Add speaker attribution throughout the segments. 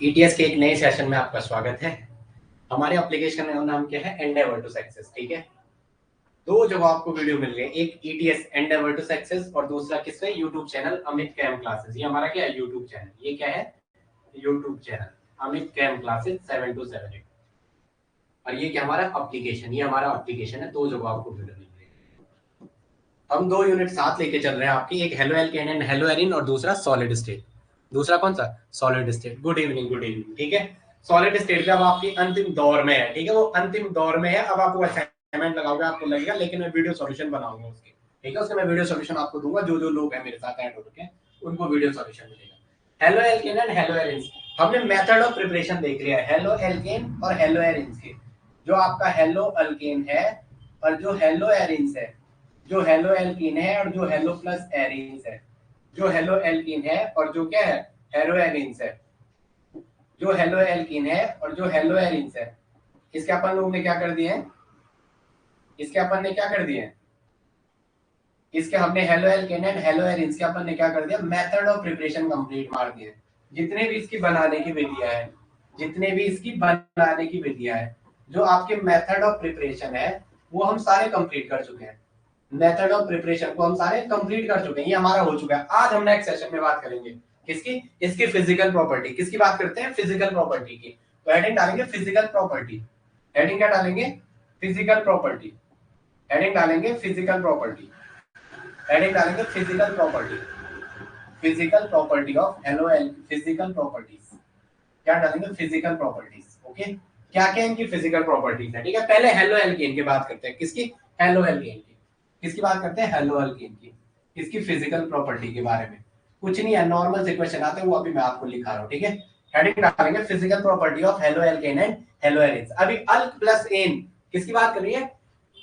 Speaker 1: ETS के एक नए सेशन में आपका स्वागत है। हमारे एप्लीकेशन का नाम क्या है? Endeavour to success. ठीक है, दो जगह आपको वीडियो मिल रही है, एक ईटीएस एंडेवर टू सक्सेस और दूसरा किसका? YouTube channel Amit cam classes. ये हमारा क्या है? YouTube channel. ये क्या है? YouTube channel Amit cam classes 7278। और ये क्या हमारा एप्लीकेशन? ये हमारा एप्लीकेशन है। दो जगह आपको वीडियो मिल रही है। हम दो यूनिट साथ लेके चल रहे हैं आपकी, एक halo alkane and hello Erin और दूसरा सॉलिड स्टेट। दूसरा कौन सा? Solid state. Good evening, good evening. ठीक है, सॉलिड स्टेट का अब आपकी अंतिम दौर में है। ठीक है, वो अंतिम दौर में है। अब आप वो असाइनमेंट लगाओगे, आपको लगेगा, लेकिन मैं वीडियो सॉल्यूशन बनाऊंगा उसके। ठीक है, उसके मैं वीडियो सॉल्यूशन आपको दूंगा। जो जो लोग हैं मेरे साथ ऐड हो रखे हैं उनको वीडियो सॉल्यूशन मिलेगा। Halo alkane and hello Erin, हमने मेथड ऑफ प्रिपरेशन देख लिया है हेलो एल्केन और हेलो एरिन के। जो आपका हेलो अल्केन है और जो हेलो एरिन है, जो हेलो एल्कीन है और जो हेलो प्लस एरीन्स है, जो हेलो एल्कीन है और जो क्या है? हेलो एरीन्स है। जो हेलो एल्कीन है और जो हेलो एरीन्स है, इसके अपन लोग ने क्या कर दिए हैं? इसके अपन ने क्या कर दिए हैं? इसके हमने halo alkane and hello arenes के अपन ने क्या कर दिया? मेथड ऑफ प्रिपरेशन कंप्लीट मार दिए। जितने भी इसकी बनाने की विधियां है, जितने भी इसकी बनाने की विधियां है, जो आपके मेथड ऑफ प्रिपरेशन है, वो हम सारे कंप्लीट कर चुके हैं। मेथड ऑफ प्रिपरेशन को हम सारे कंप्लीट कर चुके हैं। ये हमारा हो चुका है। आज हम नेक्स्ट सेशन में बात करेंगे किसकी? इसकी फिजिकल प्रॉपर्टी। किसकी बात करते हैं? फिजिकल प्रॉपर्टी की। तो हेडिंग डालेंगे फिजिकल प्रॉपर्टी। हेडिंग क्या डालेंगे? Physical property. हेडिंग डालेंगे फिजिकल प्रॉपर्टी। हेडिंग डालेंगे physical property. Physical property of hello L, physical properties. क्या डालेंगे? Physical properties. ओके, क्या क्या इनकी फिजिकल प्रॉपर्टीज है? ठीक है, पहले हेलो एल्केन की बात करते हैं। किसकी? हेलो एल्केन की। किसकी बात करते हैं? हेलो एल्केन की। इसकी फिजिकल प्रॉपर्टी के बारे में कुछ नहीं है, नॉर्मल से क्वेश्चन आते हैं, वो अभी मैं आपको लिखा रहा हूँ। ठीक है, हेडिंग डालेंगे physical property of halo alkane and hello arenes. अभी अल्क प्लस एन किसकी बात कर रही है?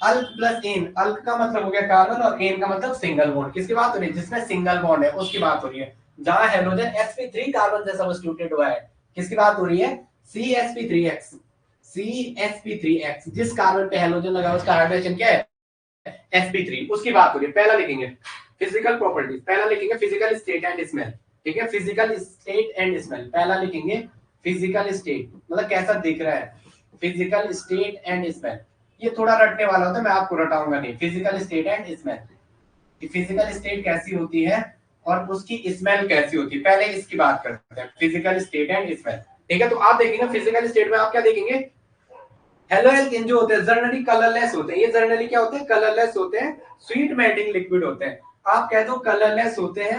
Speaker 1: अल्क प्लस एन। अल्क का मतलब हो गया कार्बन और एन का मतलब सिंगल बॉन्ड। किसकी बात हो रही है? जिसमें सिंगल बॉन्ड है उसकी बात हो रही है। जहां हाइड्रोजन sp3 कार्बन से सब्स्टिट्यूटेड हुआ है, किसकी बात हो रही है? CsP3x। CsP3x, जिस कार्बन पे हाइड्रोजन लगा उसका हाइड्रोजन क्या है? sp3, उसकी बात हो रही है। पहला लिखेंगे फिजिकल प्रॉपर्टीज, पहला लिखेंगे फिजिकल स्टेट एंड स्मेल। ठीक है, फिजिकल स्टेट एंड स्मेल पहला लिखेंगे। फिजिकल स्टेट मतलब कैसा दिख रहा है, फिजिकल स्टेट एंड स्मेल। ये थोड़ा रटने वाला होता है, मैं आपको रटाऊंगा नहीं। Physical state and smell, physical state कैसी होती है और उसकी स्मेल कैसी होती है, पहले इसकी बात करते हैं। Physical state and smell. ठीक है, तो आप देखेंगे फिजिकल स्टेट में आप क्या देखेंगे? हेलो एल्केन जो होते हैं जनरली कलरलेस होते हैं। ये जनरली क्या होते हैं? कलरलेस होते हैं, स्वीट मेल्टिंग लिक्विड होते हैं। आप कह दो कलरलेस होते हैं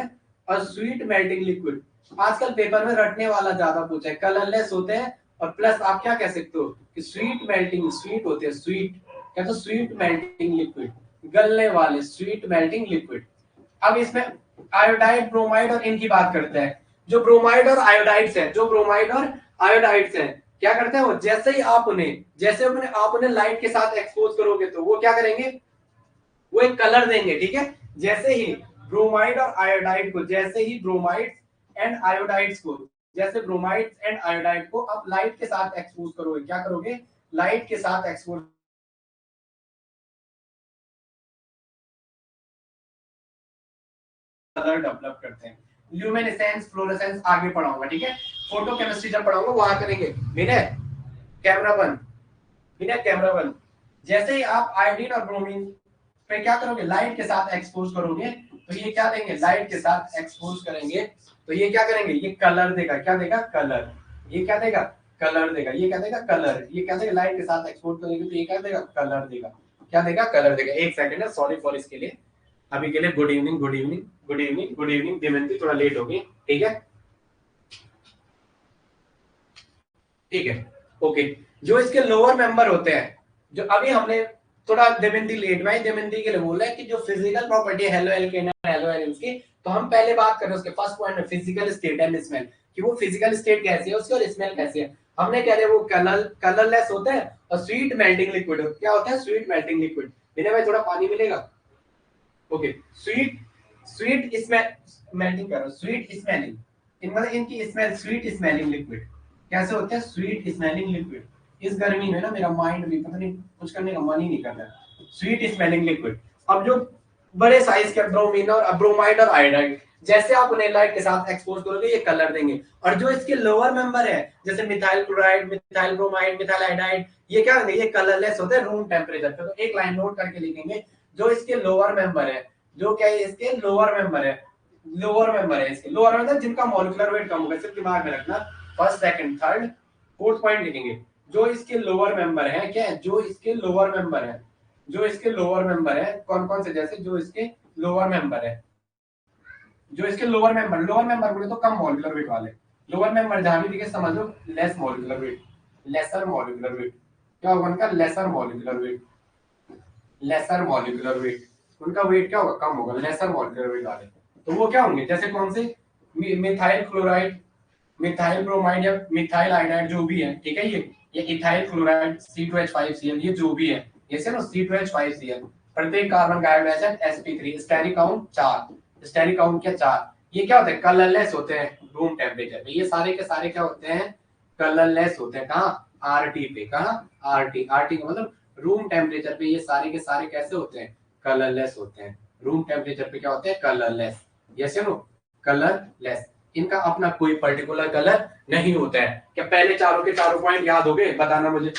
Speaker 1: और स्वीट मेल्टिंग लिक्विड। आजकल पेपर में रटने वाला ज्यादा पूछा है। कलरलेस होते हैं और प्लस आप क्या कह सकते हो कि स्वीट मेल्टिंग, स्वीट होते हैं, स्वीट क्या? तो स्वीट मेल्टिंग लिक्विड, गलने वाले स्वीट मेल्टिंग लिक्विड। अब इसमें आयोडाइड, ब्रोमाइड और इनकी बात करते हैं। जो ब्रोमाइड और आयोडाइड्स हैं, जो ब्रोमाइड और आयोडाइड्स हैं, क्या करते हैं वो? जैसे ही आप उन्हें लाइट के साथ एक्सपोज करोगे तो वो क्या करेंगे? वो एक कलर देंगे। ठीक है, जैसे ही ब्रोमाइड और आयोडाइड को, जैसे ही ब्रोमाइड एंड आयोडाइड्स को, जैसे ब्रोमाइड एंड आयोडाइड को आप लाइट के साथ एक्सपोज करोगे, क्या करोगे? लाइट के साथ एक्सपोज कलर डेवलप करते हैं। ल्यूमिनेसेंस, फ्लोरेसेंस आगे पढ़ाऊंगा। ठीक है, फोटो केमिस्ट्री जब पढ़ाऊंगा वहां करेंगे। विनय कैमरा बंद, विनय कैमरा बंद। जैसे ही आप आयोडीन और ब्रोमीन पे क्या करोगे? लाइट के साथ एक्सपोज करोगे तो ये क्या देंगे? लाइट के साथ एक्सपोज करेंगे तो ये क्या करेंगे? ये कलर देगा। क्या देगा? कलर। ये क्या देगा? कलर देगा। ये क्या देगा? कलर। ये क्या देगा? लाइट के साथ एक्सपोज करेंगे तो ये क्या देगा? कलर देगा। क्या देगा? कलर देगा। एक सेकंड है, सॉरी फॉर इसके लिए। अभी के लिए good evening, good evening, good evening, good evening. दिमंती थोड़ा लेट हो गई। ठीक है, ठीक है, ओके। जो इसके लोअर मेंबर होते हैं, जो अभी हमने थोड़ा दिमंती लेट में, दिमंती के लिए बोला है कि जो फिजिकल प्रॉपर्टी है हेलो एल्केन हेलो एरिन्स की, तो हम पहले बात कर रहे हैं उसके फर्स्ट पॉइंट में फिजिकल स्टेट एंड स्मेल, कि वो फिजिकल स्टेट कैसी है उसकी और स्मेल कैसी है। हमने कह रहे वो कलरलेस होते हैं और स्वीट मेल्टिंग लिक्विड। क्या होता है? Sweet melting liquid. विनय भाई थोड़ा पानी मिलेगा? Okay, sweet, sweet smell melting करो, स्वीट स्मेलिंग। इन मतलब इनकी स्मेल स्वीट स्मेलिंग लिक्विड। कैसे होते हैं? Sweet smelling liquid. इस गर्मी में ना मेरा माइंड भी पता नहीं कुछ करने का मन ही नहीं कर रहा। Sweet smelling liquid. अब जो बड़े साइज के ब्रोमीन और ब्रोमाइड और आयोडाइड, जैसे आप उन्हें लाइट के साथ एक्सपोज करोगे ये कलर देंगे। और जो इसके लोअर मेंबर है जैसे methyl chloride, methyl bromide, methyl iodide, ये क्या होंगे, ये कलरलेस होते हैं रूम टेम्परेचर पे। तो एक लाइन नोट करके लिखेंगे, जो इसके लोअर मेंबर है, जो क्या है इसके लोअर मेंबर है, लोअर मेंबर है इसके, लोअर मेंबर जिनका मॉलिक्यूलर वेट कम होगा, सिर्फ दिमाग में रखना। First, second, third, fourth point लिखेंगे। जो इसके लोअर मेंबर है, क्या है, जो इसके लोअर मेंबर है, जो इसके लोअर मेंबर है, कौन कौन से, जैसे जो इसके लोअर मेंबर है, जो इसके लोअर मेंबर बोले तो कम मॉलिक्यूलर वेट वाले, लोअर मेंबर जहां भी दिखे समझ लो less molecular weight, lesser molecular weight, क्या होगा उनका, lesser molecular weight, lesser molecular weight, उनका वेट क्या होगा, कम होगा, लेसर मॉलिक्यूलर वेट वाले। तो वो क्या होंगे, जैसे कौन से, मिथाइल क्लोराइड, मिथाइल ब्रोमाइड या मिथाइल आयोडाइड जो भी है, ठीक है, ये इथाइल क्लोराइड C2H5Cl, ये जो भी है, ये से ना C2H5Cl, प्रत्येक कार्बन का एसिड sp3, steric count 4, steric count क्या 4, ये क्या होते हैं, कलरलेस होते हैं रूम टेम्परेचर पे। ये सारे के सारे क्या होते हैं, कलरलेस होते हैं। कहाँ, आरटी पे, कहाँ, आरटी, आरटी का मतलब रूम टेम्परेचर पे ये सारे के सारे कैसे होते हैं, कलरलेस होते हैं। रूम टेम्परेचर पे क्या होते हैं, कलरलेस, यस नो, कलरलेस। इनका अपना कोई पर्टिकुलर कलर नहीं होता है। क्या पहले चारों के चारों पॉइंट याद हो गए, बताना मुझे।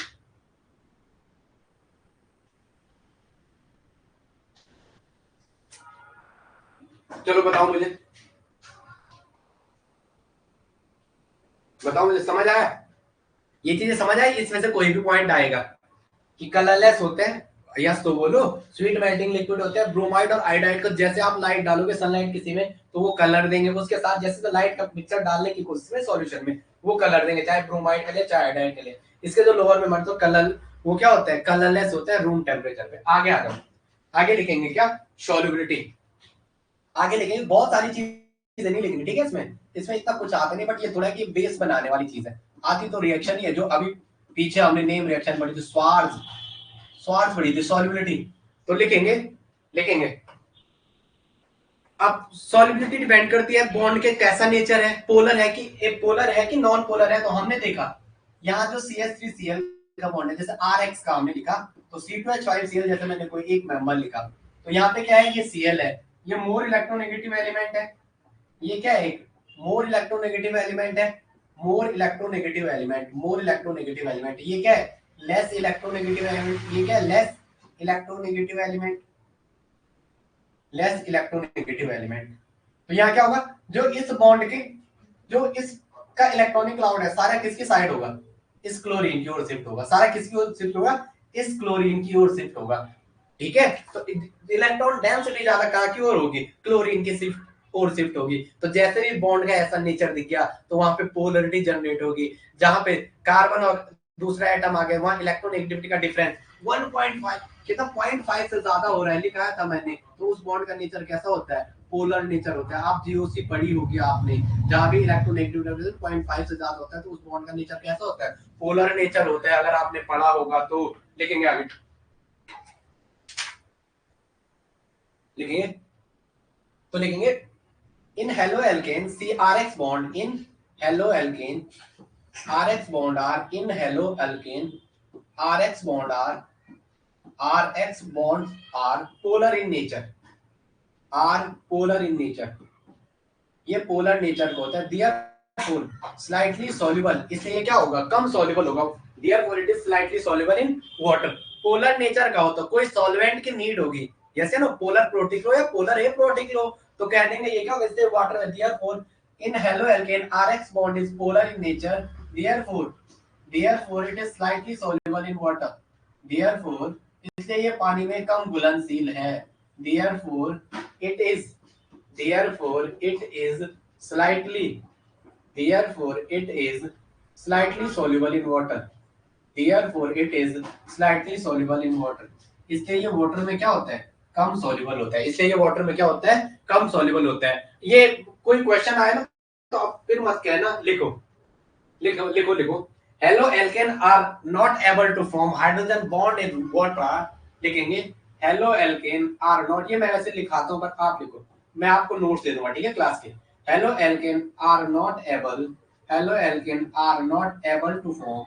Speaker 1: चलो बताओ मुझे, बताओ मुझे, समझ आया, ये चीजें समझ आई, इसमें से कोई भी पॉइंट आएगा कि कलरलेस होते हैं, यस तो बोलो। स्वीट मेल्टिंग लिक्विड होते हैं, ब्रोमाइड और आयोडाइड को जैसे आप लाइट डालोगे सनलाइट किसी में तो वो कलर देंगे, उसके साथ जैसे तो लाइट का मिक्सचर डालने की कोशिश में सॉल्यूशन में वो कलर देंगे, चाहे ब्रोमाइड के लिए चाहे आयोडाइड के लिए। इसके जो लोअर में मर तो कलर, वो क्या होता है, कलरलेस होते हैं रूम टेम्परेचर पे। आगे आ जाओ, आगे लिखेंगे क्या, सॉल्युबिलिटी, आगे लिखेंगे, बहुत सारी चीजें नहीं लिखेंगे, ठीक है, इसमें इसमें इतना कुछ आता नहीं, बट ये थोड़ा कि बेस बनाने वाली चीज है। आती तो रिएक्शन ही है, जो अभी पीछे हमने नेम रिएक्शन पढ़ी थी, स्वार्ज, स्वार्थ पढ़ी थी, सॉल्युबिलिटी। तो लिखेंगे, लिखेंगे। अब सॉल्युबिलिटी डिपेंड करती है बॉन्ड के कैसा नेचर है, पोलर है कि एक पोलर है कि नॉन पोलर है। तो हमने देखा यहाँ जो CH3Cl का बॉन्ड है, जैसे RX का हमने लिखा, तो C2H5Cl जैसे मैंने कोई एक मेंबर लिखा, तो यहाँ पे क्या है, ये Cl है, ये मोर इलेक्ट्रोनेगेटिव एलिमेंट है, ये क्या है, मोर इलेक्ट्रोनेगेटिव एलिमेंट है, more electronegative element, more electronegative element. ये क्या है, लेस इलेक्ट्रोनेगेटिव एलिमेंट, ये क्या है, less electronegative element, less electronegative element. तो यहाँ क्या होगा, जो इस बॉन्ड के, जो इसका इलेक्ट्रॉनिक क्लाउड है, सारा किसकी साइड होगा, इस क्लोरीन की ओर शिफ्ट होगा, सारा किसकी ओर शिफ्ट होगा, इस क्लोरीन की ओर शिफ्ट होगा, ठीक है। तो इलेक्ट्रॉन डेंसिटी ज्यादा कहाँ की ओर होगी, क्लोरीन की शिफ्ट और शिफ्ट होगी। तो जैसे भी बॉन्ड का ऐसा नेचर दिख गया तो वहां पे पोलरिटी जनरेट होगी, जहां पे कार्बन और दूसरा एटम आ गया, वहां इलेक्ट्रोनेगेटिविटी का डिफरेंस 1.5, कितना 0.5 से ज्यादा हो रहा है, लिखा था मैंने। तो उस बॉन्ड का नेचर कैसा होता है, पोलर नेचर होता है। आप जीओसी पढ़ी होगी आपने, जहां भी इलेक्ट्रोनेगेटिविटी 0.5 से ज्यादा होता है तो उस बॉन्ड का नेचर कैसा होता है, पोलर नेचर होता है। अगर आपने पढ़ा होगा तो लिखेंगे आगे, लिखेंगे, तो लिखेंगे in haloalkane CRX bond, in haloalkane RX bond are, in haloalkane RX bond are, RX bond are polar in nature, are polar in nature, ये पोलर नेचर को होता है। देयरफॉर स्लाइटली सॉल्युबल, इसलिए ये क्या होगा, कम soluble होगा। Therefore it is slightly soluble in water. Polar nature का होता है, कोई सॉल्वेंट की नीड होगी, जैसे ना पोलर प्रोटिक लो या पोलर ए प्रोटिक लो, तो कह देंगे ये क्या होगा, इससे वाटर है। Therefore in haloalkane RX bond is polar in nature, therefore, therefore it is slightly soluble in water, therefore इसलिए ये पानी में कम घुलनशील है। Therefore it is, therefore it is slightly, therefore it is slightly soluble in water, therefore it is slightly soluble in water। इसलिए ये water में क्या होता है, कम सॉल्युबल होता है, इसलिए ये वाटर में क्या होता है, कम सॉल्युबल होता है। ये कोई क्वेश्चन आए ना तो आप फिर मत कहना, लिखो, लिखो, लिखो, लिखो। Halo alkane are not able to form hydrogen bond in water, लिखेंगे हेलो एल्केन आर नॉट, ये मैं वैसे लिखाता हूं पर आप लिखो, मैं आपको नोट्स दे दूंगा, ठीक है, क्लास के। Halo alkene are not able, halo alkene are not able to form,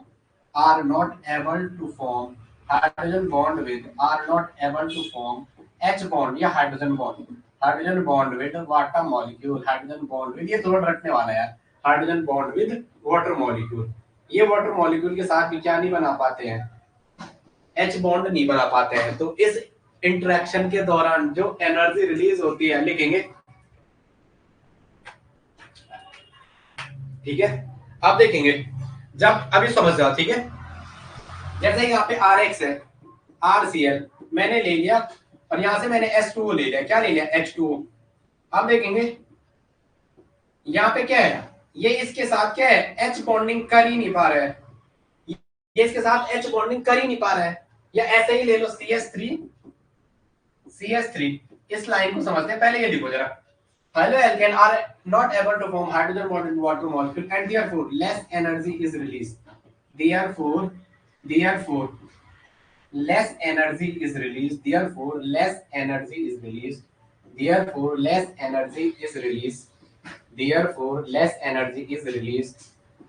Speaker 1: are not able to form hydrogen bond with, are not able to form H bond या hydrogen bond, hydrogen bond with water molecule, hydrogen bond with, ये थोड़ा रटने वाला है यार, hydrogen bond with water molecule. ये water molecule के साथ भी क्या नहीं बना पाते हैं, एच बॉन्ड नहीं बना पाते हैं। तो इस इंटरेक्शन के दौरान जो एनर्जी रिलीज होती है लिखेंगे, ठीक है। अब देखेंगे, जब अभी समझ जाओ, ठीक है। जैसे यहाँ पे RX है, RCl मैंने ले लिया और यहां से मैंने H2O ले लिया, क्या ले लिया, H2O। अब देखेंगे यहाँ पे क्या है, ये इसके साथ क्या है, H बॉन्डिंग कर ही नहीं पा रहा है, ये इसके साथ H बॉन्डिंग कर ही नहीं पा रहा है। या ऐसे ही ले लो CH3, इस लाइन को समझते हैं, पहले ये लिखो जरा, halo alkane are not able to form hydrogen bond in water molecule and therefore less energy is released, therefore less energy is released, therefore less energy is released, therefore less energy is released, therefore less energy is released,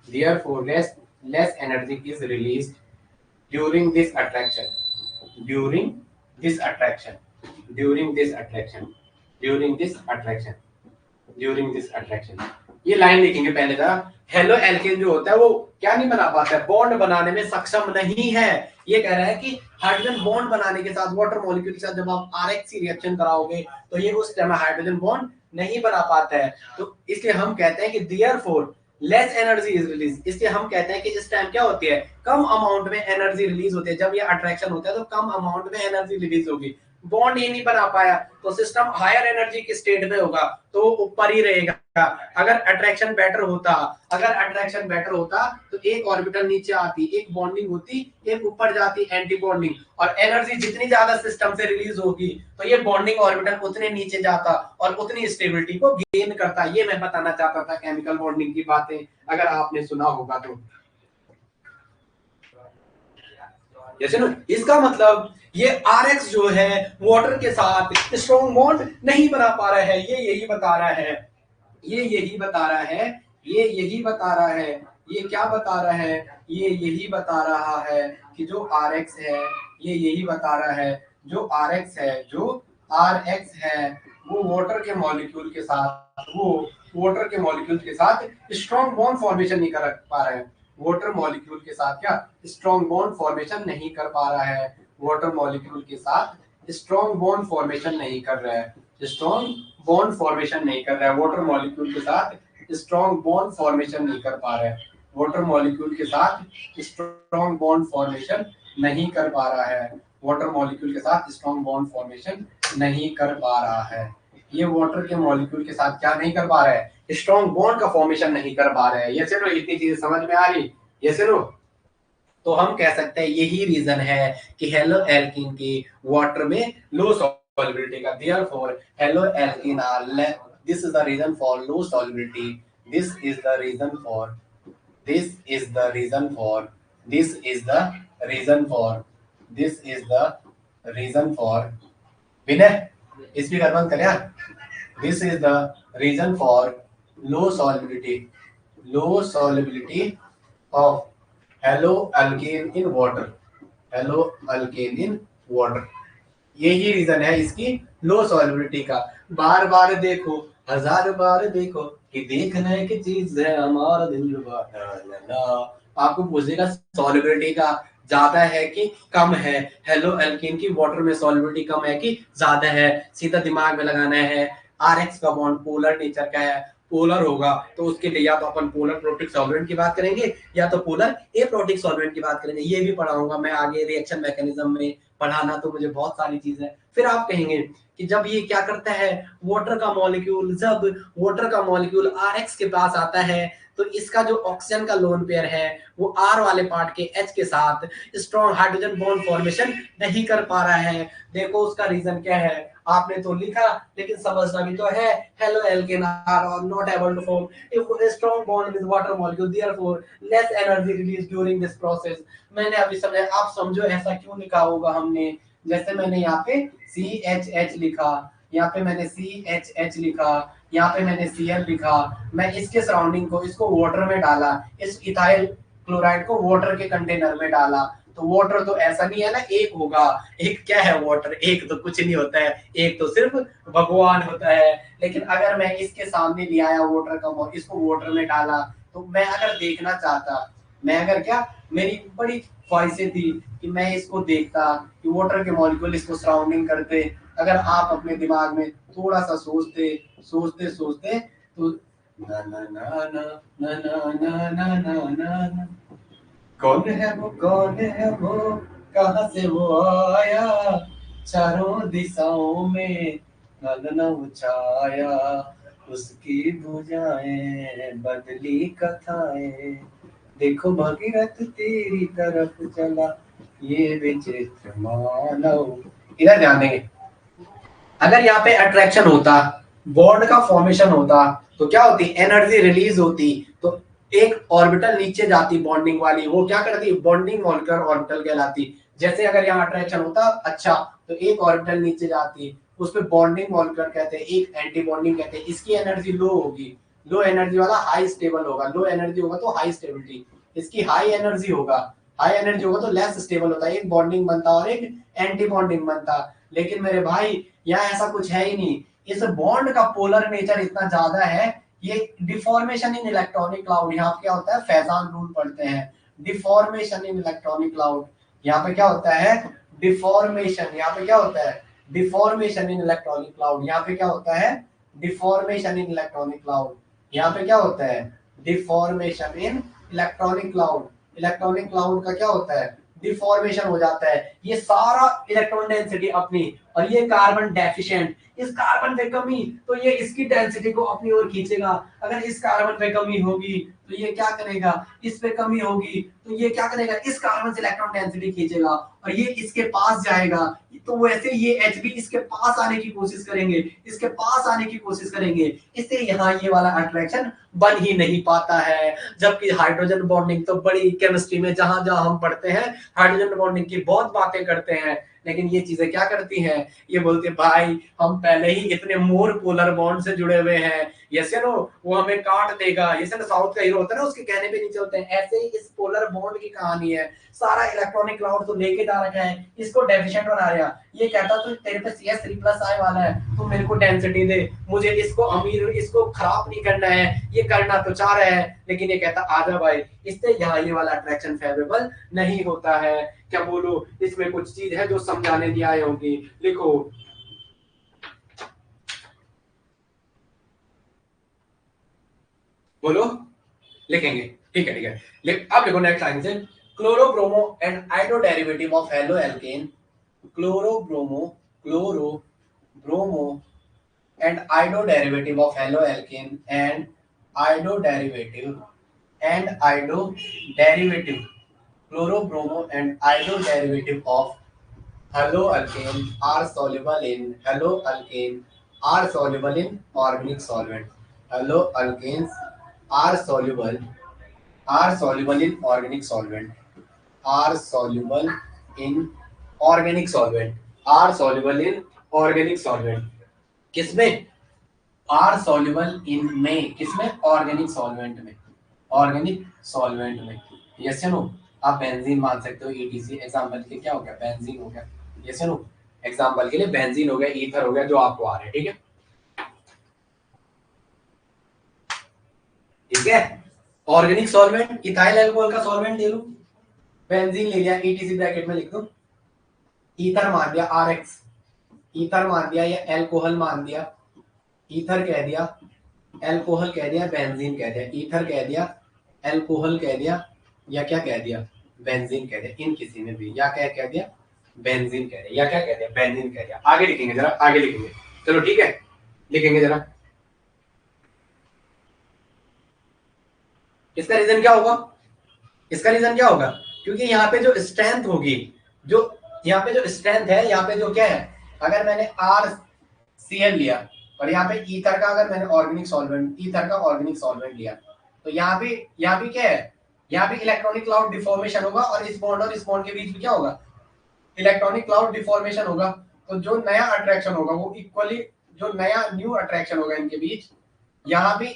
Speaker 1: therefore less energy is released during this attraction, during this attraction, during this attraction, during this attraction, during this attraction। ये line लिखेंगे पहले जरा, halo alkane जो होता है वो क्या नहीं बना पाता है, बॉन्ड बनाने में सक्षम नहीं है। ये कह रहा है कि हाइड्रोजन बॉन्ड बनाने के साथ वाटर मॉलिक्यूल के साथ जब आप RX रिएक्शन कराओगे तो ये उस टाइम हाइड्रोजन बॉन्ड नहीं बना पाता है। तो इसलिए हम कहते हैं कि therefore less energy is release, इसलिए हम कहते हैं कि इस टाइम क्या होती है, कम अमाउंट में एनर्जी रिलीज होती है। जब ये अट्रैक्शन होता है तो कम अमाउंट में एनर्जी रिलीज होगी, बॉन्ड ही नहीं बना पाया तो सिस्टम हायर एनर्जी की स्टेट में होगा, तो ऊपर ही रहेगा। अगर अट्रैक्शन बेटर होता तो एक ऑर्बिटल नीचे आती, एक बॉन्डिंग होती, एक ऊपर जाती एंटी बॉन्डिंग, और एनर्जी जितनी ज्यादा सिस्टम से रिलीज होगी तो ये बॉन्डिंग ऑर्बिटल उतने नीचे जाता और उतनी स्टेबिलिटी को गेन करता। ये मैं बताना चाहता था केमिकल बॉन्डिंग की बातें, अगर आपने सुना होगा तो। जैसे ना, इसका मतलब ये RX जो है वाटर के साथ स्ट्रॉन्ग बॉन्ड नहीं बना पा रहा है। ये यही बता रहा है, ये यही बता रहा है, ये यही बता रहा है, ये क्या बता रहा है, ये यही बता रहा है कि जो RX है, ये यही बता रहा है जो RX है, जो RX है वो वाटर के मॉलिक्यूल के साथ, वो वाटर के मॉलिक्यूल के साथ स्ट्रॉन्ग बॉन्ड फॉर्मेशन नहीं कर पा रहा है। वाटर मॉलिक्यूल के साथ क्या स्ट्रॉन्ग बॉन्ड फॉर्मेशन नहीं कर पा रहा है, वाटर मॉलिक्यूल के साथ स्ट्रॉन्ग बॉन्ड फॉर्मेशन नहीं कर रहा है, स्ट्रॉन्ग बॉन्ड फॉर्मेशन नहीं कर रहा है, वाटर मॉलिक्यूल के साथ स्ट्रॉन्ग बॉन्ड फॉर्मेशन नहीं कर पा रहा है, वाटर मॉलिक्यूल के साथ स्ट्रॉन्ग बॉन्ड फॉर्मेशन नहीं कर पा रहा है, वाटर मॉलिक्यूल के साथ स्ट्रॉन्ग बॉन्ड फॉर्मेशन नहीं कर पा रहा है। ये वाटर के मॉलिक्यूल के साथ क्या नहीं कर पा रहा है, स्ट्रॉन्ग बॉन्ड का फॉर्मेशन नहीं कर पा रहे हैं। ये चलो इतनी चीजें समझ में आ रही, ये चलो। तो हम कह सकते हैं यही रीजन है कि हेलो एल्कीन की वाटर में लो सॉल्युबिलिटी का, therefore haloalkene are this is the reason for low solubility, this is the reason for, this is the reason for, this is the reason for, this is the reason for, Vinay speaker बंद कर यार, this is the reason for low solubility of haloalkane in water, haloalkane in water। यही reason है इसकी लो solubility का। बार बार देखो, हजार बार देखो कि देखने की चीज है हमारा दिल आपको पूछेगा सॉल्युबिलिटी का ज्यादा है कि कम है, हेलो एल्कीन की वाटर में सॉल्युबिलिटी कम है कि ज्यादा है, सीधा दिमाग में लगाना है। RX का बॉन्ड पोलर नेचर का है, पोलर होगा तो उसके लिए या तो अपन पोलर प्रोटिक सॉल्वेंट की बात करेंगे या तो पोलर एप्रोटिक सॉल्वेंट की बात करेंगे। ये भी पढ़ाऊंगा मैं आगे रिएक्शन मैकेनिज्म में, पढ़ाना तो मुझे बहुत सारी चीज है। फिर आप कहेंगे कि जब ये क्या करता है वाटर का मॉलिक्यूल, जब वाटर का मॉलिक्यूल RX के पास आता है तो इसका जो ऑक्सीजन का लोन पेयर है वो R वाले पार्ट के H के साथ स्ट्रॉन्ग हाइड्रोजन बॉन्ड फॉर्मेशन नहीं कर पा रहा है। देखो उसका रीजन क्या है, आपने तो लिखा लेकिन समझना भी तो है, halo alkane are not able to form a strong bond with water molecule, therefore less energy released during this process। मैंने अभी समझा, आप समझो ऐसा क्यों लिखा होगा हमने। जैसे मैंने यहाँ पे CHH लिखा, यहाँ पे मैंने CHH लिखा, यहाँ पे मैंने Cl लिखा, मैं इसके सराउंडिंग को, इसको वाटर में डाला, इस इथाइल क्लोराइड को वाटर के कंटेनर में डाला, तो वाटर तो ऐसा नहीं है ना एक होगा, एक क्या है वाटर, एक तो कुछ नहीं होता है, एक तो सिर्फ भगवान होता है। लेकिन अगर मैं इसके सामने ले आया वाटर का, इसको वाटर में डाला, तो मैं अगर देखना चाहता, मैं अगर क्या, मेरी बड़ी ख्वाहिशें थी कि मैं इसको देखता कि वाटर के मॉलिक्यूल इसको सराउंडिंग करते। अगर आप अपने दिमाग में थोड़ा सा सोचते सोचते सोचते तो ना ना ना ना ना ना ना ना ना ना ना, कौन है वो, कौन है वो, कहाँ से वो आया, चारों दिशाओं में गगन छाया, उसकी भुजाएं बदली कथाएं, देखो भगीरथ तेरी तरफ चला, ये विचित्र मानव। इधर ध्यान देंगे, अगर यहाँ पे अट्रैक्शन होता, बॉन्ड का फॉर्मेशन होता, तो क्या होती, एनर्जी रिलीज होती, तो एक ऑर्बिटल नीचे जाती बॉन्डिंग वाली, वो क्या करती, बॉन्डिंग मॉलिक्यूलर ऑर्बिटल कहलाती। जैसे अगर यहाँ अट्रैक्शन होता अच्छा, तो एक ऑर्बिटल नीचे जाती, उस पर बॉन्डिंग मॉलिक्यूलर कहते हैं, एक एंटी बॉन्डिंग कहते हैं। इसकी एनर्जी लो होगी, लो एनर्जी वाला हाई स्टेबल होगा, लो एनर्जी होगा तो हाई स्टेबिलिटी, इसकी हाई एनर्जी होगा, हाई एनर्जी होगा तो लेस स्टेबल होता है, एक बॉन्डिंग बनता और एक एंटी बॉन्डिंग बनता। लेकिन मेरे भाई यहाँ ऐसा कुछ है ही नहीं, इस बॉन्ड का पोलर नेचर इतना ज्यादा है, ये डिफॉर्मेशन इन इलेक्ट्रॉनिक क्लाउड, यहाँ पे क्या होता है, फैजान रूल पढ़ते हैं, डिफॉर्मेशन इन इलेक्ट्रॉनिक क्लाउड, यहाँ पे क्या होता है, डिफॉर्मेशन, यहाँ पे क्या होता है, डिफॉर्मेशन इन इलेक्ट्रॉनिक क्लाउड, यहाँ पे क्या होता है, डिफॉर्मेशन इन इलेक्ट्रॉनिक क्लाउड, यहाँ पे क्या होता है, deformation in electronic cloud, electronic cloud का क्या होता है, डिफॉर्मेशन हो जाता है, ये सारा इलेक्ट्रॉन डेंसिटी अपनी, और ये कार्बन डेफिशिएंट, इस कार्बन पे कमी तो ये इसकी डेंसिटी को अपनी ओर खींचेगा, अगर इस कार्बन पे कमी होगी तो ये क्या करेगा, इस पे कमी होगी तो ये क्या करेगा, इस कार्बन से इलेक्ट्रॉन डेंसिटी खींचेगा और ये इसके पास जाएगा, तो वैसे ये एच भी इसके पास आने की कोशिश करेंगे, इसके पास आने की कोशिश करेंगे, इससे यहाँ ये वाला अट्रैक्शन बन ही नहीं पाता है। जबकि हाइड्रोजन बॉन्डिंग तो बड़ी केमिस्ट्री में जहां जहां हम पढ़ते हैं हाइड्रोजन बॉन्डिंग की बहुत बातें करते हैं, लेकिन ये चीजें क्या करती हैं, ये बोलते भाई हम पहले ही इतने मोर पोलर बॉन्ड से जुड़े हुए हैं, यस नो वो हमें काट देगा, जैसे ना साउथ का हीरो होता है ना उसके कहने पे नहीं चलते हैं, ऐसे ही इस पोलर बॉन्ड की कहानी है। सारा इलेक्ट्रॉनिक क्लाउड तो लेके जा रखा है, इसको डेफिशिएंट बना रहा, ये कहता तो तेरे पे CH3+ वाला है, तो मेरे को डेंसिटी दे, मुझे इसको अमीर, इसको खराब नहीं करना है, ये करना तो चाह रहा है, लेकिन ये कहता आजा भाई, इससे यहाँ ये वाला अट्रैक्शन फेवरेबल नहीं होता है। क्या बोलो, इसमें कुछ चीज है जो समझाने दी आए होंगी, लिखो, बोलो, लिखेंगे, ठीक है ठीक है, अब लिखो नेक्स्ट लाइन से, chlorobromo and iodo derivative of hello alkane, chlorobromo, chlorobromo and ido derivative of haloalkane and ido derivative chlorobromo and ido derivative of haloalkane are soluble in organic solvent. Haloalkanes are soluble in organic solvent, are soluble in organic solvent, are soluble in organic solvent, किसमें, are soluble in में, किसमें, organic solvent में, organic solvent में, yes या no. आप benzene मान सकते हो, ईटीसी एग्जांपल के क्या हो गया, बेंजीन हो गया, यस या नो, एग्जांपल के लिए बेंजीन हो गया, ईथर हो गया, जो आपको आ रहा है, ठीक है ठीक है। ऑर्गेनिक सॉल्वेंट, इथाइल अल्कोहल का सॉल्वेंट ले लो, बेंजीन ले लिया, ईटीसी ब्रैकेट में लिख दो, ईथर मान दिया, आरएक्स ईथर मान दिया, या एल्कोहल मान दिया, ईथर कह दिया, एल्कोहल कह दिया, बेंजीन कह दिया, ईथर कह दिया, एल्कोहल कह दिया, या क्या कह दिया, बेंजीन कह दिया, इन किसी में भी, या क्या कह दिया, बेंजीन कह दिया, या क्या कह दिया, बेंजीन कह दिया। आगे लिखेंगे जरा, आगे लिखेंगे, चलो ठीक है, लिखेंगे जरा, इसका रीजन क्या होगा, इसका रीजन क्या होगा, क्योंकि यहाँ पे जो स्ट्रेंथ होगी, जो यहाँ पे जो स्ट्रेंथ है, यहाँ पे जो क्या है, अगर मैंने RCl लिया और यहाँ पे ईथर का, अगर मैंने ऑर्गेनिक सॉल्वेंट, ईथर का ऑर्गेनिक सॉल्वेंट लिया, तो यहाँ भी क्या है, यहाँ भी इलेक्ट्रॉनिक क्लाउड डिफॉर्मेशन होगा, और इस बॉन्ड के बीच में क्या होगा, इलेक्ट्रॉनिक क्लाउड डिफॉर्मेशन होगा, तो जो नया अट्रैक्शन होगा वो इक्वली, जो नया न्यू अट्रैक्शन होगा इनके बीच, यहाँ भी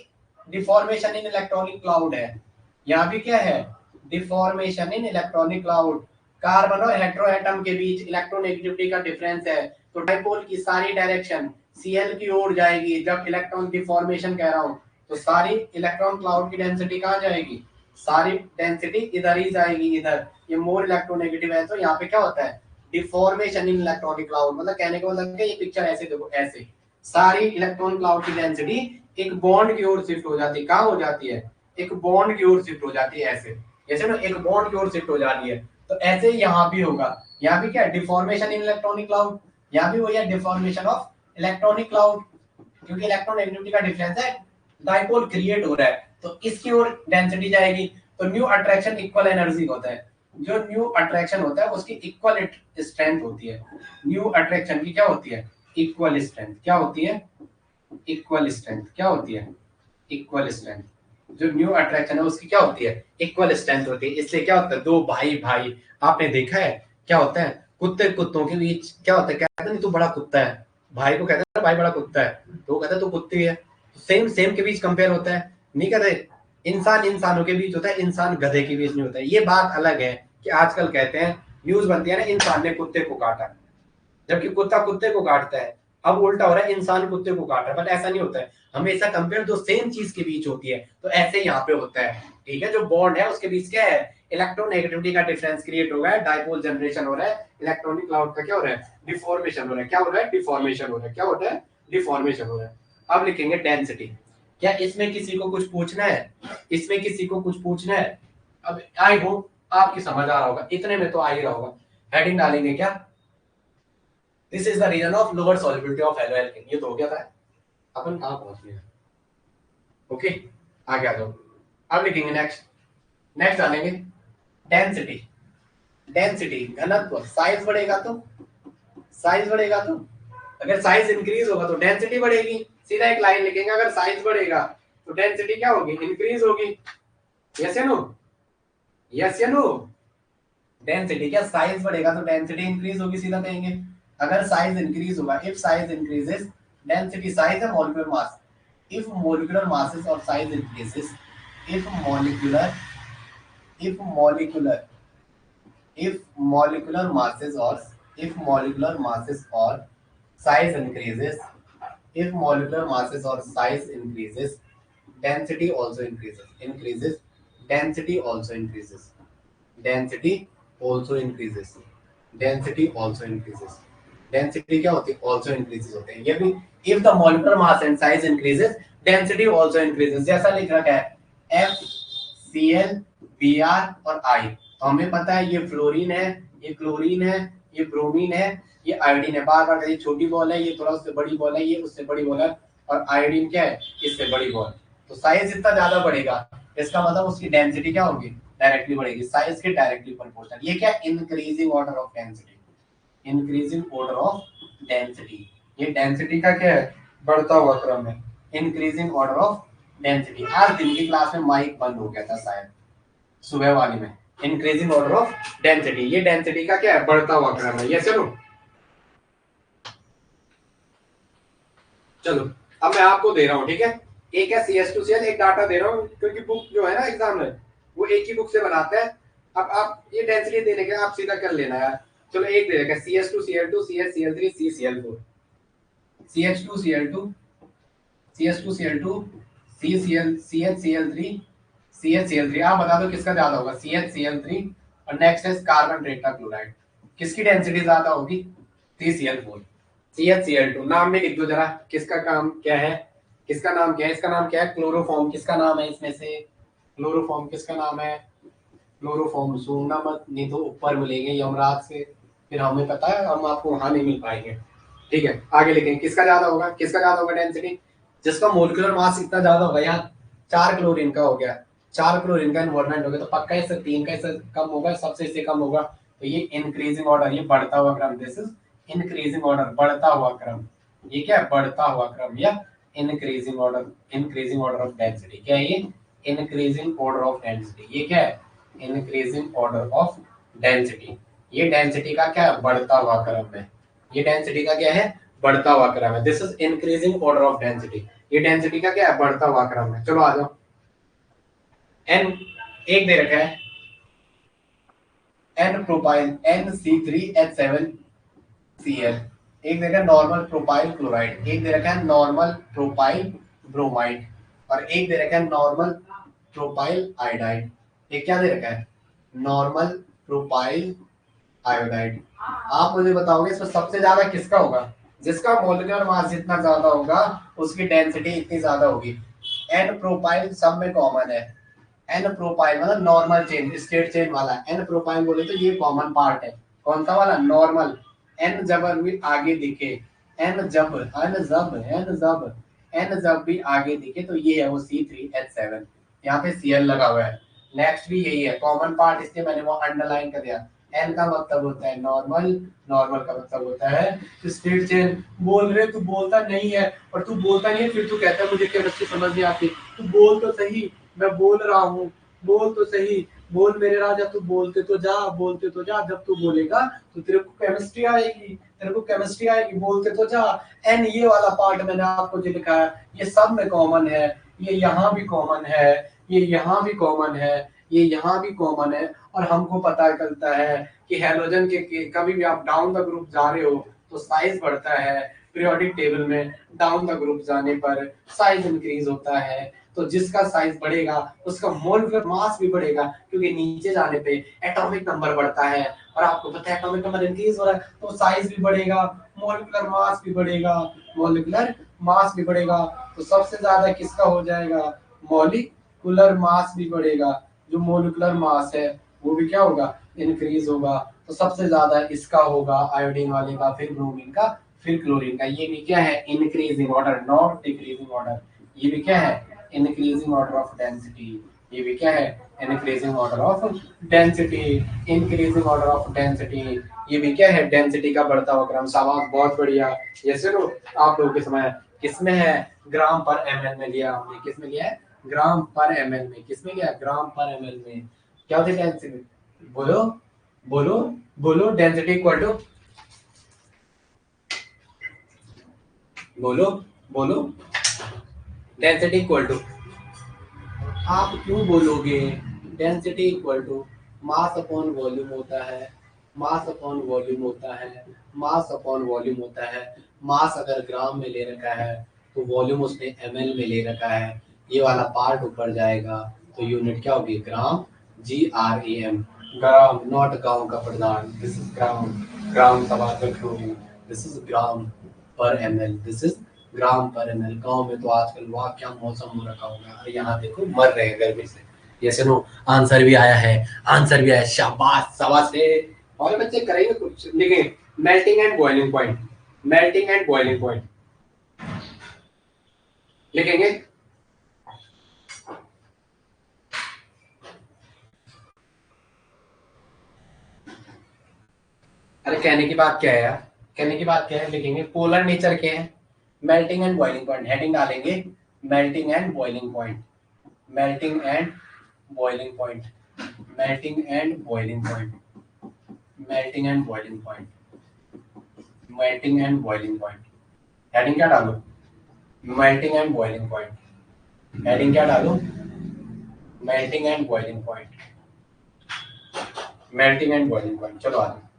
Speaker 1: डिफॉर्मेशन इन इलेक्ट्रॉनिक क्लाउड है, यहाँ भी क्या है, deformation in electronic cloud, carbon और हेटेरो एटम के बीच इलेक्ट्रोनेगेटिविटी का डिफरेंस है, तो डाइपोल की सारी डायरेक्शन Cl की ओर जाएगी। जब इलेक्ट्रॉन डिफॉर्मेशन कह रहा हूं तो सारी इलेक्ट्रॉन क्लाउड की डेंसिटी कहाँ जाएगी, सारी डेंसिटी इधर ही जाएगी, इधर। ये मोर इलेक्ट्रोनेगेटिव है तो यहाँ पे क्या होता है, डिफॉर्मेशन इन इलेक्ट्रॉनिक क्लाउड। मतलब कहने का मतलब ये पिक्चर ऐसे देखो, ऐसे सारी इलेक्ट्रॉन क्लाउड की डेंसिटी एक बॉन्ड की ओर शिफ्ट हो जाती है। कहाँ हो जाती है, एक बॉन्ड की ओर शिफ्ट हो जाती है, ऐसे जैसे ना एक बॉन्ड की ओर शिफ्ट हो जाती है। तो ऐसे यहाँ भी होगा, यहाँ भी क्या डिफॉर्मेशन इन इलेक्ट्रॉनिक क्लाउड, यहाँ भी वही है डिफॉर्मेशन ऑफ इलेक्ट्रॉनिक क्लाउड, क्योंकि इलेक्ट्रोनेगेटिविटी का डिफरेंस है, डाइपोल क्रिएट हो रहा है तो इसकी ओर डेंसिटी जाएगी। तो न्यू अट्रैक्शन इक्वल एनर्जी होता है, जो न्यू अट्रैक्शन होता है उसकी इक्वल स्ट्रेंथ होती है। न्यू अट्रैक्शन की क्या होती है, इक्वल स्ट्रेंथ। क्या होती है, इक्वल स्ट्रेंथ। क्या होती है, इक्वल स्ट्रेंथ। जो न्यू अट्रैक्शन है उसकी क्या होती है, इक्वल स्ट्रेंथ होती है। इसलिए क्या होता है, दो भाई भाई आपने देखा है क्या होता है, कुत्ते कुत्तों के बीच क्या होता है, कहते हैं तू बड़ा कुत्ता है, भाई को कहता है भाई बड़ा कुत्ता है, तो वो कहता है तू कुत्ती है। सेम सेम के बीच कंपेयर होता है, नहीं कहते। इंसान इंसानों के बीच होता है, इंसान गधे के बीच नहीं होता है। ये बात अलग है कि आजकल कहते हैं, न्यूज बनती है ना, इंसान ने कुत्ते को काटा, जबकि कुत्ता कुत्ते को काटता है। अब उल्टा हो रहा है, इंसान कुत्ते को काट रहा है, बट ऐसा नहीं होता है। हमेशा कंपेयर दो सेम चीज के बीच होती है, तो ऐसे यहाँ पे होता है। ठीक है, जो बॉन्ड है उसके बीच क्या है, इलेक्ट्रोनेगेटिविटी का डिफरेंस क्रिएट हो रहा है, डाइपोल जनरेशन हो रहा है, इलेक्ट्रॉनिक क्लाउड का क्या हो रहा है, डिफॉर्मेशन हो रहा है। क्या हो रहा है, डिफॉर्मेशन हो रहा है। क्या हो रहा है, डिफॉर्मेशन हो रहा है। अब लिखेंगे डेंसिटी। क्या इसमें किसी को कुछ पूछना है, इसमें किसी को कुछ पूछना है। अब आई होप आपकी समझ आ रहा होगा, इतने में तो आ ही रहा होगा। हेडिंग डालेंगे क्या, this is the reason of lower solubility of halo alkane. ये तो हो गया था, अपन कहां पहुंच गए। ओके, आगे आ जाओ। अब लिखेंगे नेक्स्ट, नेक्स्ट डालेंगे डेंसिटी। डेंसिटी घनत्व, साइज बढ़ेगा तो, साइज बढ़ेगा तो, अगर साइज इंक्रीज होगा तो डेंसिटी बढ़ेगी। सीधा एक लाइन लिखेंगे, अगर साइज बढ़ेगा तो डेंसिटी क्या होगी, इंक्रीज होगी। यस या नो, यस या नो। डेंसिटी, क्या साइज बढ़ेगा तो डेंसिटी इंक्रीज होगी, सीधा कहेंगे। अगर साइज इंक्रीज होगा, if size increases density, size है molecular mass, if molecular masses or size increases, if molecular if molecular if molecular masses or if molecular masses or size increases, if molecular masses or size increases, density also increases, density also increases, density also increases, density also increases, density क्या होती है, also increases होते हैं। ये भी if the molecular mass and size increases, density also increases। जैसा लिख रखा है F, Cl, Br और I, तो हमें पता है ये फ्लोरीन है, ये क्लोरीन है, ये ब्रोमीन है, ये आयोडीन है। बार बार ये छोटी बॉल है, ये थोड़ा उससे बड़ी बॉल है, ये उससे बड़ी बॉल है, और आयोडीन क्या है, इससे बड़ी बॉल। तो साइज जितना ज्यादा बढ़ेगा, इसका मतलब उसकी डेंसिटी क्या होगी, डायरेक्टली बढ़ेगी, साइज के डायरेक्टली प्रोपोर्शनल। ये क्या, increasing order of density, increasing order of density. ये डेंसिटी का क्या है, बढ़ता हुआ क्रम है, इंक्रीजिंग ऑर्डर ऑफ डेंसिटी। आज दिन की क्लास में माइक बंद हो गया था शायद, सुबह वाली में। इंक्रीजिंग ऑर्डर ऑफ डेंसिटी, ये डेंसिटी का क्या है, बढ़ता हुआ क्रम है। ये चलो चलो, अब मैं आपको दे रहा हूँ, ठीक है, एक है CS2Cl, एक डाटा दे रहा हूँ, क्योंकि बुक जो है ना एग्जाम में वो एक ही बुक से बनाते हैं। अब आप ये डेंसिटी देने के आप सीधा कर लेना यार। चलो एक दे रखा है CS2Cl2, CH-Cl3, CCl4, CH2Cl2, CH2Cl2, CHCl3, CHCl3। आप बता दो किसका ज्यादा होगा, CHCl3। और नेक्स्ट है कार्बन टेट्राक्लोराइड, किसकी डेंसिटी ज्यादा होगी, CCl4। CHCl2 नाम में लिख दो जरा, किसका काम क्या है, किसका नाम क्या है, इसका नाम क्या है, क्लोरोफॉर्म। किसका नाम है इसमें से, क्लोरोफॉर्म किसका नाम है, क्लोरोफॉर्म। सूंघना मत, नहीं तो ऊपर मिलेंगे यमराज से, फिर हमें पता है हम आपको वहां नहीं मिल पाएंगे। ठीक है, आगे लिखेंगे किसका ज्यादा होगा, किसका ज्यादा होगा डेंसिटी, जिसका मोलिकुलर मास इतना ज्यादा होगा। यहाँ 4 क्लोरीन का हो गया, 4 क्लोरीन का इन्वॉल्वमेंट हो गया, तो पक्का इससे 3 का इससे कम होगा, सबसे इससे कम होगा। तो ये इंक्रीजिंग ऑर्डर, ये बढ़ता हुआ क्रम, दिस इज इंक्रीजिंग ऑर्डर, बढ़ता हुआ क्रम। ये क्या है, बढ़ता हुआ क्रम या increasing order, increasing order of density. क्या है ये, इंक्रीजिंग ऑर्डर ऑफ डेंसिटी। ये क्या है, इंक्रीजिंग ऑर्डर ऑफ डेंसिटी। ये डेंसिटी का क्या है, बढ़ता हुआ क्रम है। ये डेंसिटी का क्या है, बढ़ता हुआ क्रम है, this is increasing order of density. ये डेंसिटी का क्या है, बढ़ता हुआ क्रम है। चलो आ जाओ, एन एक दे रखा है, N प्रोपाइल NC3H7Cl, एक दे रखा है नॉर्मल प्रोपाइल क्लोराइड, एक दे रखा है नॉर्मल प्रोपाइल ब्रोमाइड, और एक दे रखा है नॉर्मल प्रोपाइल आयोडाइड। एक क्या दे रखा है? Normal propyl iodide. आप मुझे बताओगे इसमें सबसे ज्यादा किसका होगा? जिसका मोलिकुलर मास जितना ज्यादा होगा उसकी डेंसिटी इतनी ज्यादा होगी। एन प्रोपाइल सब में कॉमन है। एन प्रोपाइल मतलब नॉर्मल चेन, स्ट्रेट चेन वाला। एन प्रोपाइल बोले तो ये कॉमन पार्ट है। कौन सा वाला? नॉर्मल। एन जब भी आगे दिखे, एन जब भी आगे दिखे तो ये है वो C3H7। यहाँ पे Cl लगा हुआ है। नेक्स्ट भी यही है कॉमन पार्ट, इसलिए मैंने वो अंडरलाइन कर दिया। एन का मतलब होता है नॉर्मल, नॉर्मल का मतलब होता है स्ट्रेट चेन। बोल रहे तू बोलता नहीं है, और तू बोलता नहीं है फिर तू कहता है मुझे केमिस्ट्री समझ नहीं आती। तू बोल तो सही, मैं बोल रहा हूँ, बोल तो सही, बोल मेरे राजा, तू बोलते तो जा, बोलते तो जा। जब तू बोलेगा तो तेरे को केमिस्ट्री आएगी, तेरे को केमिस्ट्री आएगी, बोलते तो जा। एन ये वाला पार्ट मैंने आपको जो लिखा है ये सब में कॉमन है। ये यहाँ भी कॉमन है, ये यहाँ भी कॉमन है, ये यहाँ भी कॉमन है। और हमको पता चलता है कि हैलोजन के कभी भी आप डाउन द ग्रुप जा रहे हो तो साइज बढ़ता है। पीरियोडिक टेबल में डाउन द ग्रुप जाने पर साइज इंक्रीज होता है। तो जिसका साइज बढ़ेगा उसका मोलिकुलर मास भी बढ़ेगा, क्योंकि नीचे जाने पे एटॉमिक नंबर बढ़ता है। और आपको पता है एटॉमिक नंबर इंक्रीज हो रहा है तो साइज भी बढ़ेगा, मोलिकुलर मास भी बढ़ेगा, मोलिकुलर मास भी बढ़ेगा। तो सबसे ज्यादा किसका हो जाएगा? मोलिकुलर मास भी बढ़ेगा। जो मोलिकुलर मास है वो भी क्या होगा? इंक्रीज होगा। तो सबसे ज्यादा इसका होगा आयोडीन वाले का, फिर ब्रोमीन का, फिर क्लोरीन का। ये भी क्या है? Increasing order, not decreasing order. ये भी क्या है? Increasing order of density. ये भी क्या है? Increasing order of density, increasing order of density. ये भी क्या है? डेंसिटी का बढ़ता हुआ क्रम। शाबाश, बहुत बढ़िया। ये सुनो, आप लोगों के समय किसमें है? ग्राम पर एमएल में लिया हमने। किसमें लिया है? ग्राम पर एमएल में। किसमें लिया? ग्राम पर एमएल में। क्या होती है डेंसिटी? बोलो बोलो बोलो। डेंसिटी इक्वल टू, बोलो बोलो, डेंसिटी इक्वल टू, आप क्यों बोलोगे? Density equal to mass upon volume होता है। मास अपॉन वॉल्यूम होता है। मास अपॉन वॉल्यूम होता है। मास अगर ग्राम में ले रखा है तो वॉल्यूम उसने एमएल में ले रखा है। ये वाला पार्ट ऊपर जाएगा तो यूनिट क्या होगी? ग्राम, GRAM, ग्राम, नॉट गांव का प्रधान। दिस इज ग्राम, ग्राम तबादला क्लोरीन। दिस इज ग्राम पर एमएल, दिस इज ग्राम पर एमएल। गांव में तो आजकल वाह क्या मौसम हो रखा होगा। अरे यहाँ देखो मर रहे हैं गर्मी से। ये सुनो, आंसर भी आया है, आंसर भी आया। शाबाश शाबाश रे। और बच्चे करेंगे कुछ, लिखें melting and boiling point. Melting and boiling point लिखेंगे। अरे कहने की बात क्या है यार, कहने की बात क्या है? लिखेंगे पोलर नेचर के हैं। Melting and boiling point heading डालेंगे, melting and boiling point, melting and boiling point, melting and boiling point, melting and boiling point, melting and boiling point. Heading क्या डालो? Melting and boiling point. Heading क्या डालो? Melting and boiling point, melting and boiling point. चलो आगे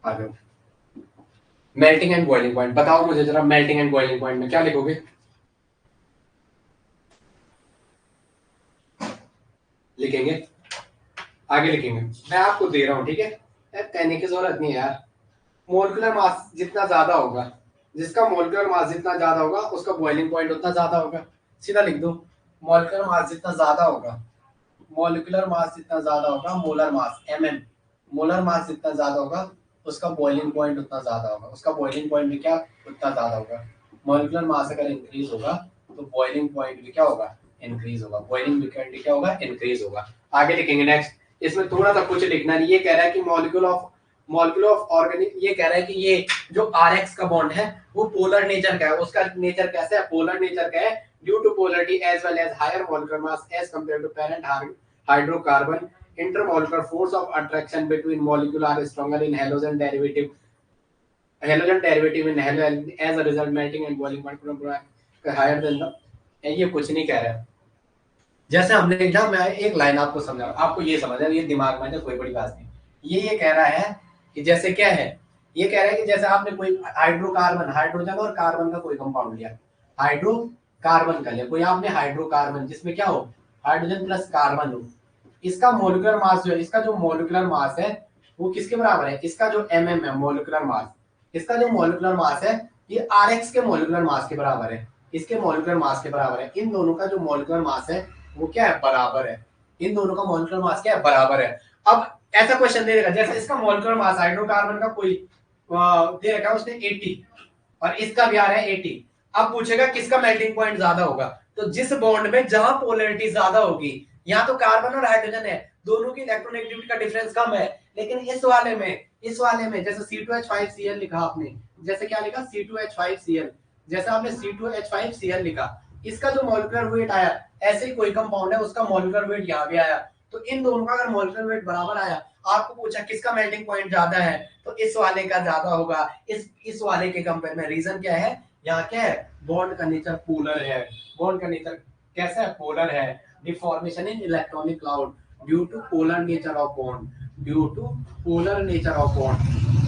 Speaker 1: आगे। Melting and boiling point बताओ मुझे जरा, मेल्टिंग एंड बॉइलिंग पॉइंट में क्या लिखोगे? लिखेंगे, आगे लिखेंगे। मैं आपको दे रहा हूं, ठीक है यार, कहने की जरूरत नहीं है यार। मोलिकुलर मास जितना ज्यादा होगा, जिसका मोलिकुलर मास जितना ज्यादा होगा उसका बॉइलिंग पॉइंट उतना ज्यादा होगा। सीधा लिख दो, मोलिकुलर मास जितना ज्यादा होगा, मोलिकुलर मास जितना ज्यादा होगा, molar mass mm, molar mass जितना ज्यादा होगा उसका बॉइलिंग पॉइंट उतना ज्यादा होगा। उसका बॉइलिंग पॉइंट भी क्या उतना ज्यादा होगा। मोलिकुलर मास अगर इंक्रीज होगा तो बॉइलिंग पॉइंट भी क्या होगा? इंक्रीज होगा। बॉइलिंग पॉइंट भी क्या होगा? इंक्रीज होगा। आगे लिखेंगे नेक्स्ट। इसमें थोड़ा सा कुछ लिखना नहीं। ये कह रहा है कि मॉलिक्यूल ऑफ ऑर्गेनिक, ये कह रहा है कि ये जो RX का बॉन्ड है वो पोलर नेचर का है। उसका नेचर कैसा है? पोलर नेचर का है, due to polarity as well as higher molecular mass as compare to parent hydrocarbon. Intermolecular force of attraction between molecule are stronger in halogen derivative in halogen, as a result melting and boiling point higher than the, ये कुछ नहीं कह रहा है। जैसे हमने लिखा, मैं एक लाइन आपको समझा, आपको ये समझ है, ये दिमाग में है, कोई बड़ी बात नहीं। ये कह रहा है कि जैसे क्या है, ये कह रहा है कि जैसे आपने कोई हाइड्रोकार्बन, हाइड्रोजन और कार्बन का कोई कंपाउंड लिया, हाइड्रोकार्बन का लिया कोई आपने हाइड्रोकार्बन, जिसमें क्या हो, हाइड्रोजन प्लस कार्बन हो, इसका मोलिकुलर मास जो है, इसका जो मोलिकुलर मास है वो किसके बराबर है, इसका जो mm है मोलिकुलर मास, इसका जो मोलिकुलर मास है ये Rx के मोलिकुलर मास के बराबर है, इसके मोलिकुलर मास के बराबर है। इन दोनों का जो मोलिकुलर मास है वो क्या है, बराबर है। इन दोनों का मोलिकुलर मास क्या है, बराबर है। अब ऐसा क्वेश्चन दे देगा, जैसे इसका मोलिकुलर मास हाइड्रोकार्बन का कोई दे रखा है उसने 80 और इसका भी आ रहा है 80। अब पूछेगा किसका मेल्टिंग पॉइंट ज्यादा होगा, तो जिस बॉन्ड में जहां पोलैरिटी ज्यादा होगी, यहाँ तो कार्बन और हाइड्रोजन है, दोनों की इलेक्ट्रोनेगेटिविटी का डिफरेंस कम है, लेकिन इस वाले में जैसे C2H5Cl लिखा आपने, जैसे क्या लिखा C2H5Cl, जैसे आपने C2H5Cl लिखा, इसका जो मॉलिक्यूलर वेट आया, ऐसे ही कोई कंपाउंड है उसका मॉलिक्यूलर वेट यहाँ भी आया, तो इन दोनों का अगर मॉलिक्यूलर वेट बराबर आया, आपको पूछा किसका मेल्टिंग पॉइंट ज्यादा है, तो इस वाले का ज्यादा होगा इस वाले के कंपेयर में। रीजन क्या है, यहाँ क्या है, बॉन्ड का नेचर पोलर है, बॉन्ड का नेचर कैसा है, पोलर है। Deformation in electronic cloud due to polar nature of bond, due to polar nature of bond,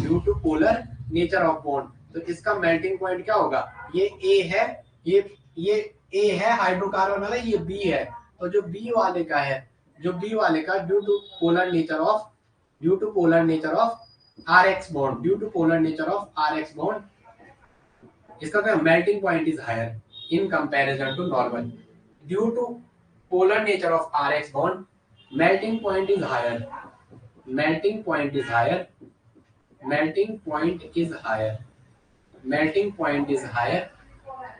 Speaker 1: due to polar nature of bond. तो इसका मेल्टिंग पॉइंट क्या होगा, ये ए है, ये ए है हाइड्रोकार्बन वाला, ये बी है, तो जो बी वाले का है, जो बी वाले का due to polar nature of, due to polar nature of Rx bond, due to polar nature of Rx bond, इसका क्या melting point is higher in comparison to normal. Due to polar nature of Rx bond, melting point is higher. Melting point is higher. Melting point is higher. Melting point is higher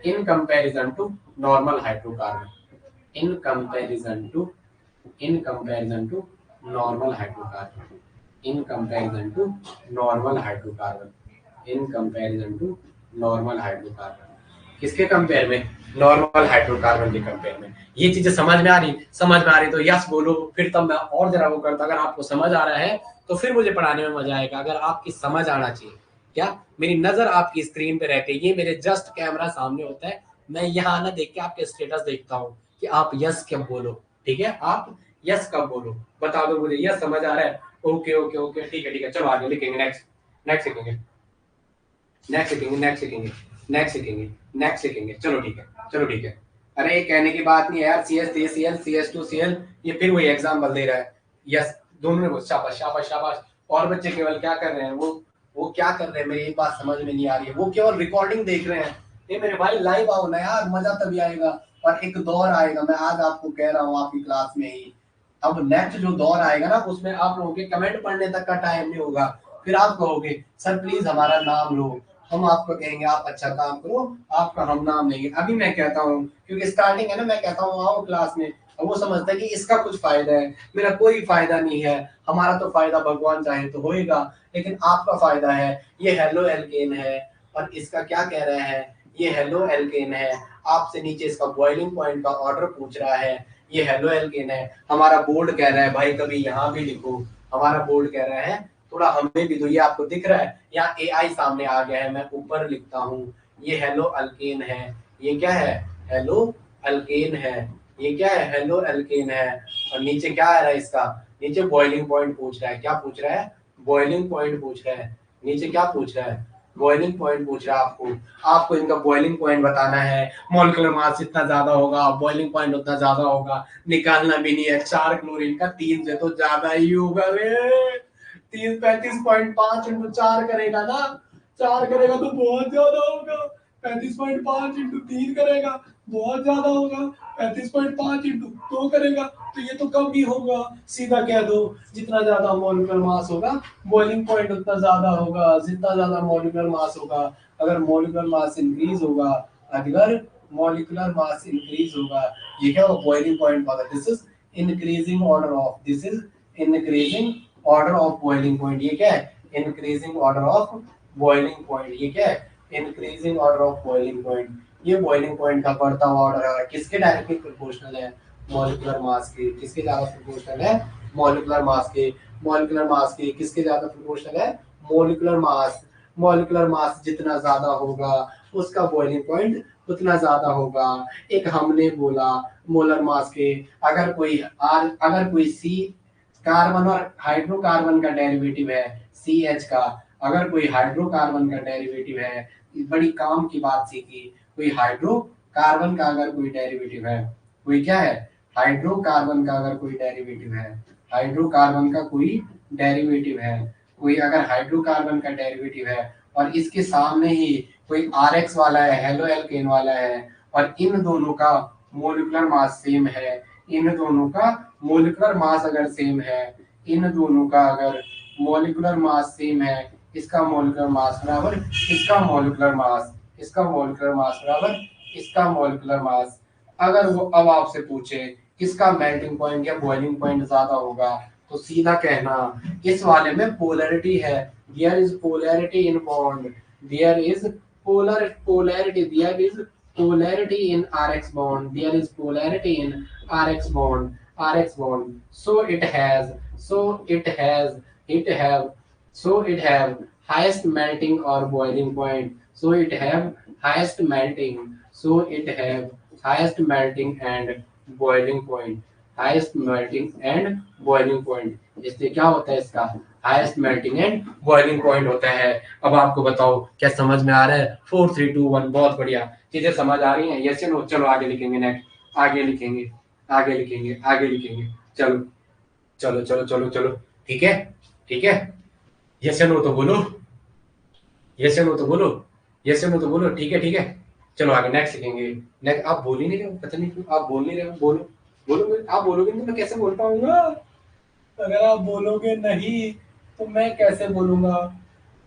Speaker 1: in comparison to normal hydrocarbon. In comparison to normal hydrocarbon. In comparison to normal hydrocarbon. In comparison to normal hydrocarbon. किसके compare में, normal hydrocarbon के compare में। ये चीजें समझ में आ रही तो यस बोलो, फिर तब मैं और जरा वो करता। अगर आपको समझ आ रहा है तो फिर मुझे पढ़ाने में मजा आएगा। अगर आपकी समझ आना चाहिए, क्या मेरी नजर आपकी स्क्रीन पे रहती है, ये मेरे जस्ट कैमरा सामने होता है, मैं यहाँ ना देख के आपके स्टेटस देखता हूँ कि आप यस कब बोलो, ठीक है, आप यस कब बोलो, बता दो मुझे यस समझ आ रहा है, ओके ओके ओके, ठीक है, चलो आगे लिखेंगे, नेक्स्ट लिखेंगे, चलो ठीक है। अरे ये कहने की बात नहीं है यार, CH3Cl CH2Cl, ये फिर वही एग्जांपल दे रहा है। यस, दोनों ने शाबाश। और बच्चे केवल क्या कर रहे हैं, वो क्या कर रहे हैं, मेरी एक बात समझ में नहीं आ रही है, वो केवल रिकॉर्डिंग देख रहे हैं। ये मेरे भाई लाइव आओ ना यार, मजा तभी आएगा। और एक दौर आएगा, मैं आज आपको कह रहा हूँ आपकी क्लास में ही, अब नेक्स्ट जो दौर आएगा ना, उसमें आप लोगों के कमेंट पढ़ने तक का टाइम नहीं होगा। फिर आप कहोगे सर प्लीज हमारा नाम लो, हम आपको कहेंगे आप अच्छा काम करो, आपका हम नाम लेंगे। अभी मैं कहता हूँ, क्योंकि स्टार्टिंग है ना, मैं कहता हूँ आओ क्लास में, और वो समझता है कि इसका कुछ फायदा है, मेरा कोई फायदा नहीं है। हमारा तो फायदा भगवान चाहे तो होएगा, लेकिन आपका फायदा है। ये हेलो एल्केन है, और इसका क्या कह रहा है, ये हेलो एल्केन है, आपसे नीचे इसका बॉइलिंग पॉइंट का ऑर्डर पूछ रहा है, ये हेलो एल्केन है। हमारा बोर्ड कह रहा है भाई कभी यहाँ भी लिखो, हमारा बोर्ड कह रहा है थोड़ा हमें भी दो। ये आपको दिख रहा है, यहाँ AI सामने आ गया है, मैं ऊपर लिखता हूँ, ये हेलो अल्केन है, ये क्या है, हेलो अल्केन है, ये क्या है, हेलो अल्केन है। और नीचे क्या आ रहा है इसका, नीचे बॉइलिंग पॉइंट पूछ रहा है, क्या पूछ रहा है, बॉइलिंग पॉइंट पूछ रहा है, नीचे क्या पूछ रहा है, बॉइलिंग पॉइंट पूछ रहा है। आपको इनका बॉइलिंग पॉइंट बताना है, मॉलिक्यूलर मास जितना ज्यादा होगा बॉइलिंग पॉइंट उतना ज्यादा होगा, निकालना भी नहीं है। 4 क्लोरीन का 3 से तो ज्यादा ही होगा रे, 35.5 इंटू 4 करेगा ना, 4 करेगा तो बहुत ज्यादा होगा, 35.5 इंटू 3 करेगा बहुत ज्यादा होगा, 35.5 इंटू 2 करेगा तो ये तो कम ही होगा। सीधा कह दो, जितना ज्यादा मॉलिक्यूलर मास होगा बॉइलिंग पॉइंट उतना ज्यादा होगा, जितना ज्यादा मॉलिक्यूलर मास होगा। अगर मॉलिक्यूलर मास इंक्रीज होगा, अगर मॉलिक्यूलर मास इंक्रीज होगा, ये क्या होगा, बॉइलिंग पॉइंट होगा। This is increasing order of, this is increasing order of boiling point. ये क्या है, increasing order of boiling point. ये क्या है, increasing order of boiling point. ये बॉइलिंग पॉइंट का बढ़ता हुआ ऑर्डर है, किसके डायरेक्टली प्रोपोर्शनल है, मॉलिक्यूलर मास के। किसके ज्यादा प्रोपोर्शनल है, मॉलिक्यूलर मास के। मॉलिक्यूलर मास के किसके ज्यादा प्रोपोर्शनल है, मॉलिक्यूलर मास। मॉलिक्यूलर मास जितना ज्यादा होगा उसका बॉइलिंग पॉइंट उतना ज्यादा होगा। एक हमने बोला मोलर मास के, अगर कोई सी कार्बन और हाइड्रोकार्बन का डेरिवेटिव है सी एच का, अगर कोई हाइड्रोकार्बन का डेरिवेटिव है, बड़ी काम की बात सीखी, कोई हाइड्रोकार्बन का अगर कोई डेरिवेटिव है, कोई क्या है हाइड्रोकार्बन का अगर कोई डेरिवेटिव है, हाइड्रोकार्बन का कोई डेरिवेटिव है, कोई अगर हाइड्रोकार्बन का डेरिवेटिव है और इसके सामने ही कोई आर एक्स वाला है, हेलो एल्केन वाला है, और इन दोनों का मोलिकुलर मास सेम है, इन दोनों का मोलिकुलर मास अगर सेम है, इन दोनों का अगर मोलिकुलर मास सेम है, इसका मोलिकुलर मास बराबर इसका मोलिकुलर मास, इसका मोलिकुलर मास बराबर इसका मोलिकुलर मास, अगर वो अब आपसे पूछे किसका मेल्टिंग पॉइंट या बॉइलिंग पॉइंट ज्यादा होगा, तो सीधा कहना इस वाले में पोलैरिटी है, there is polarity in bond, there is polarity in Rx bond, there is polarity in Rx bond, so it have highest melting or boiling point, so it have highest melting and boiling point, highest melting and boiling point, इसलिए क्या होता है इसका highest melting and boiling point होता है। अब आपको बताओ क्या समझ में आ रहा है? 4 3 2 1, बहुत बढ़िया, चीजें समझ आ रही हैं, यस या नो? चलो आगे लिखेंगे, नेक्स्ट आगे लिखेंगे, चलो चलो चलो चलो चलो, ठीक है ठीक है, यस या नो तो बोलो, यस या नो तो बोलो, यस या नो तो बोलो, ठीक है, चलो आगे नेक्स्ट लिखेंगे। नेक्स्ट आप बोल ही नहीं रहे हो, पता नहीं क्यों आप बोल नहीं रहे हो, बोलो बोलो, आप बोलोगे नहीं तो मैं कैसे बोल पाऊंगा? अगर आप बोलोगे नहीं तो मैं कैसे बोलूंगा?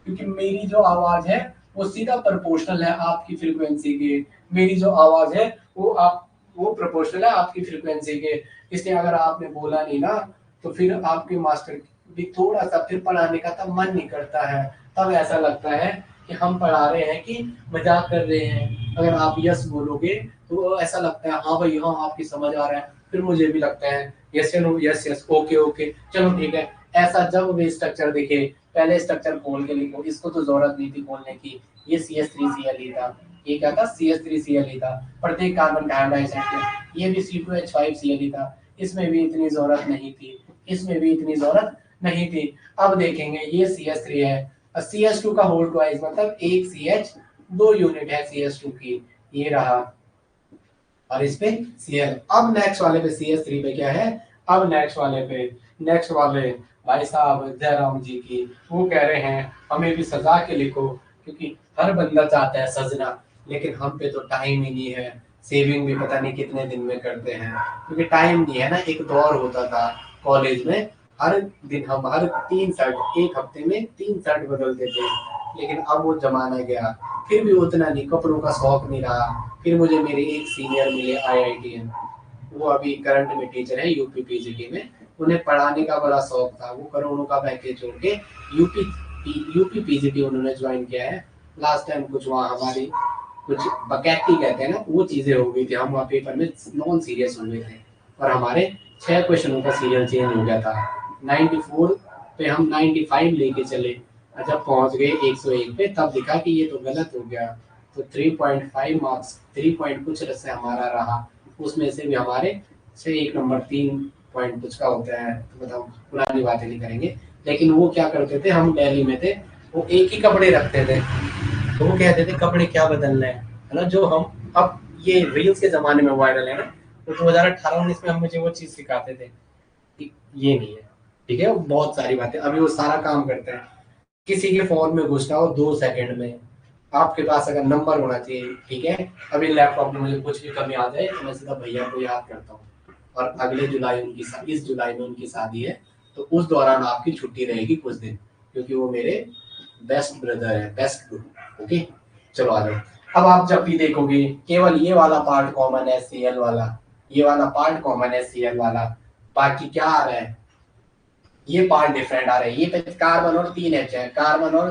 Speaker 1: क्योंकि मेरी जो आवाज है वो सीधा प्रोपोर्शनल है आपकी फ्रीक्वेंसी के, मेरी जो आवाज है वो प्रोपोर्शनल है आपकी फ्रीक्वेंसी के, इसलिए अगर आपने बोला नहीं ना तो फिर आपके मास्टर भी थोड़ा सा फिर पढ़ाने का तब मन नहीं करता है, तब ऐसा लगता है कि हम पढ़ा रहे हैं कि मजाक कर रहे हैं। अगर आप यस बोलोगे तो ऐसा लगता है हाँ भाई हाँ आपकी समझ आ रहा है, फिर मुझे भी लगता है yes no, yes yes okay okay चलो ठीक है। ऐसा जब भी स्ट्रक्चर दिखे पहले स्ट्रक्चर खोल के लिखो, इसको तो जरूरत नहीं थी खोलने की, ये CH3Cl था, ये क्या था CH3Cl था, प्रत्येक कार्बन का हाइड्रोजन सेट, ये भी C2H5Cl था, इसमें भी इतनी जरूरत नहीं थी, इसमें भी इतनी जरूरत नहीं थी। अब देखेंगे ये CH3 है, CH2 का होल ट्वाइस मतलब एक CH 2 यूनिट है CH2 की, ये रहा, और इस पे Cl। अब नेक्स्ट वाले पे CH3 पे क्या है, अब नेक्स्ट वाले भाई साहब जयराम जी की, वो कह रहे हैं हमें भी सजा के लिखो, क्योंकि हर बंदा चाहता है सजना, लेकिन हम पे तो टाइम ही नहीं है, सेविंग भी पता नहीं कितने दिन में करते हैं, क्योंकि टाइम नहीं है ना। एक दौर होता था कॉलेज में, हर दिन हम हर 3 शर्ट एक हफ्ते में 3 शर्ट बदलते थे, लेकिन अब वो जमाना गया, फिर भी उतना नहीं, कपड़ों का शौक नहीं रहा। फिर मुझे मेरे एक सीनियर मिले IITN, वो अभी करंट में टीचर है यूपी पीजीटी में, उन्हें पढ़ाने का बड़ा शौक था, वो करोड़ों का पैकेज छोड़ के यूपी पीजीटी उन्होंने ज्वाइन किया है। लास्ट टाइम कुछ वहाँ हमारी कुछ बकैती कहते हैं ना, वो चीजें हो गई थी, हम वहाँ पेपर में नॉन सीरियस हो गए थे और हमारे 6 क्वेश्चनों का सीरियल चेंज हो गया था। 94 पे हम 95 लेके चले, जब पहुंच गए 101 पे तब दिखा कि ये तो गलत हो गया, तो 3.5 मार्क्स 3 पॉइंट कुछ से हमारा रहा, उसमें से भी हमारे से 1 नंबर 3 पॉइंट कुछ का होता है, तो बताओ पुरानी बातें नहीं करेंगे। लेकिन वो क्या करते थे, हम दिल्ली में थे, वो एक ही कपड़े रखते थे, तो वो कहते थे कपड़े क्या बदलना है ना, जो हम अब ये रील्स के जमाने में वायरल है ना, तो 2018-19 में हम मुझे वो चीज सिखाते थे कि ये नहीं है, ठीक है। बहुत सारी बातें अभी वो सारा काम करते हैं, किसी के फोन में घुसना हो 2 सेकंड में, आपके पास अगर नंबर होना चाहिए, ठीक है। अभी लैपटॉप में मुझे कुछ भी कमी आ जाए तो मैं सीधा भैया को याद करता हूँ, और अगले जुलाई इस जुलाई में उनकी शादी है, तो उस दौरान आपकी छुट्टी रहेगी कुछ दिन, क्योंकि वो मेरे बेस्ट ब्रदर है, बेस्ट ग्रुप, ओके। चलो आ जाओ। अब आप जब भी देखोगे केवल ये वाला पार्ट कॉमन है Cl वाला, ये वाला पार्ट कॉमन है Cl वाला, बाकी क्या आ रहा है, ये पार्ट डिफरेंट आ रहा है। ये पे कार्बन और 3 H है, कार्बन और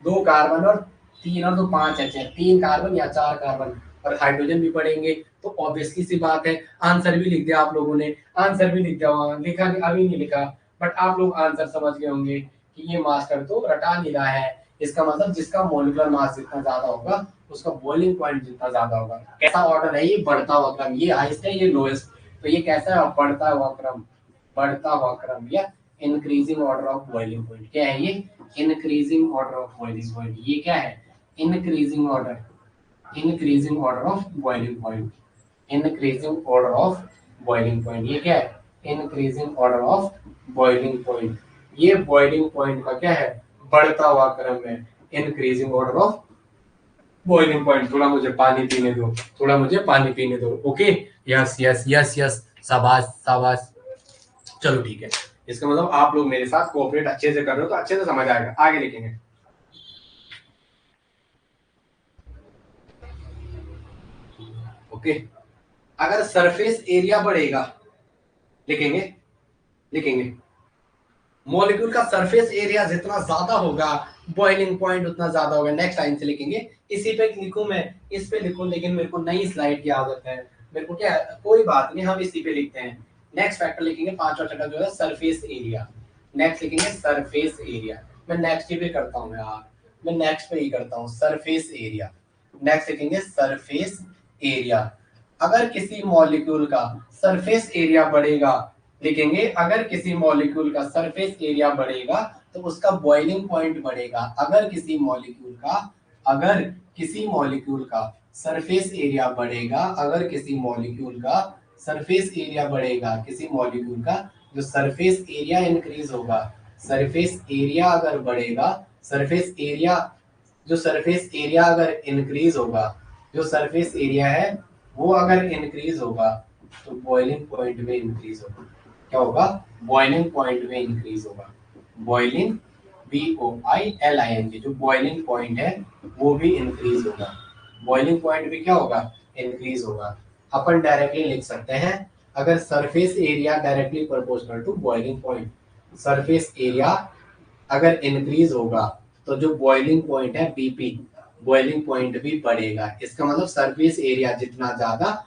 Speaker 1: 2 कार्बन और 3 और 2 5 H है, 3 कार्बन या 4 कार्बन, और हाइड्रोजन भी पढ़ेंगे, तो ऑब्वियसली सी बात है आंसर भी लिख दिया आप लोगों ने, आंसर भी लिख दिया, वहां लिखा नहीं, अभी नहीं लिखा, बट आप लोग आंसर समझ गए होंगे कि ये मास्टर तो रटा नहीं रहा है, इसका मतलब जिसका मोलिकुलर मास जितना ज्यादा होगा उसका बॉइलिंग पॉइंट जितना ज्यादा होगा। कैसा ऑर्डर है ये? बढ़ता हुआ क्रम, ये हाईएस्ट है ये लोएस्ट, तो ये कैसा है? बढ़ता हुआ क्रम, बढ़ता हुआ क्रम या increasing order of boiling point. क्या है ये? Increasing order of boiling point. ये क्या है? Increasing order, increasing order of boiling point, increasing order of boiling point. ये क्या है? Increasing order of boiling point. ये बॉइलिंग पॉइंट का क्या है? बढ़ता हुआ क्रम है, increasing order of boiling point. थोड़ा मुझे पानी पीने दो, थोड़ा मुझे पानी पीने दो। Okay, yes yes yes yes, शाबाश शाबाश। चलो ठीक है, इसका मतलब आप लोग मेरे साथ कोऑपरेट अच्छे से कर रहे हो तो अच्छे से समझ आएगा। आगे लिखेंगे। ओके, अगर सरफेस एरिया बढ़ेगा, लिखेंगे लिखेंगे मॉलिक्यूल का सरफेस एरिया जितना ज्यादा होगा बॉइलिंग पॉइंट उतना ज्यादा होगा। नेक्स्ट लाइन से लिखेंगे। इसी पे लिखूं मैं, इस पे लिखूं, लेकिन मेरे को नई स्लाइड की आदत है। मेरे को क्या है, कोई बात नहीं, हम इसी पे लिखते हैं। नेक्स्ट फैक्टर लिखेंगे, पांचवा छठा जो है सरफेस एरिया। नेक्स्ट लिखेंगे सरफेस एरिया। मैं नेक्स्ट ही पे करता हूँ यार, मैं नेक्स्ट पे ही करता हूँ, सरफेस एरिया। नेक्स्ट लिखेंगे सरफेस एरिया। अगर किसी मॉलिक्यूल का सरफेस एरिया बढ़ेगा, लिखेंगे अगर किसी मॉलिक्यूल का सरफेस एरिया बढ़ेगा तो उसका बॉइलिंग पॉइंट बढ़ेगा। अगर किसी मॉलिक्यूल का, अगर किसी मॉलिक्यूल का सरफेस एरिया बढ़ेगा, अगर किसी मॉलिक्यूल का सरफेस एरिया बढ़ेगा, किसी मॉलिक्यूल का जो सरफेस एरिया इंक्रीज होगा, सरफेस एरिया अगर बढ़ेगा, सरफेस एरिया, जो सरफेस एरिया अगर इंक्रीज होगा, जो सरफेस एरिया है वो अगर इंक्रीज होगा तो बॉइलिंग पॉइंट में इंक्रीज होगा। क्या होगा? बॉइलिंग पॉइंट में इंक्रीज होगा। बॉइलिंग, BOILING, जो बॉइलिंग पॉइंट है वो भी इंक्रीज होगा। बॉइलिंग पॉइंट भी क्या होगा? इंक्रीज होगा। अपन डायरेक्टली लिख सकते हैं, अगर surface area directly proportional to boiling point, surface area अगर इंक्रीज होगा तो जो बॉइलिंग पॉइंट है BP, बॉइलिंग पॉइंट भी बढ़ेगा। इसका मतलब सरफेस एरिया जितना ज्यादा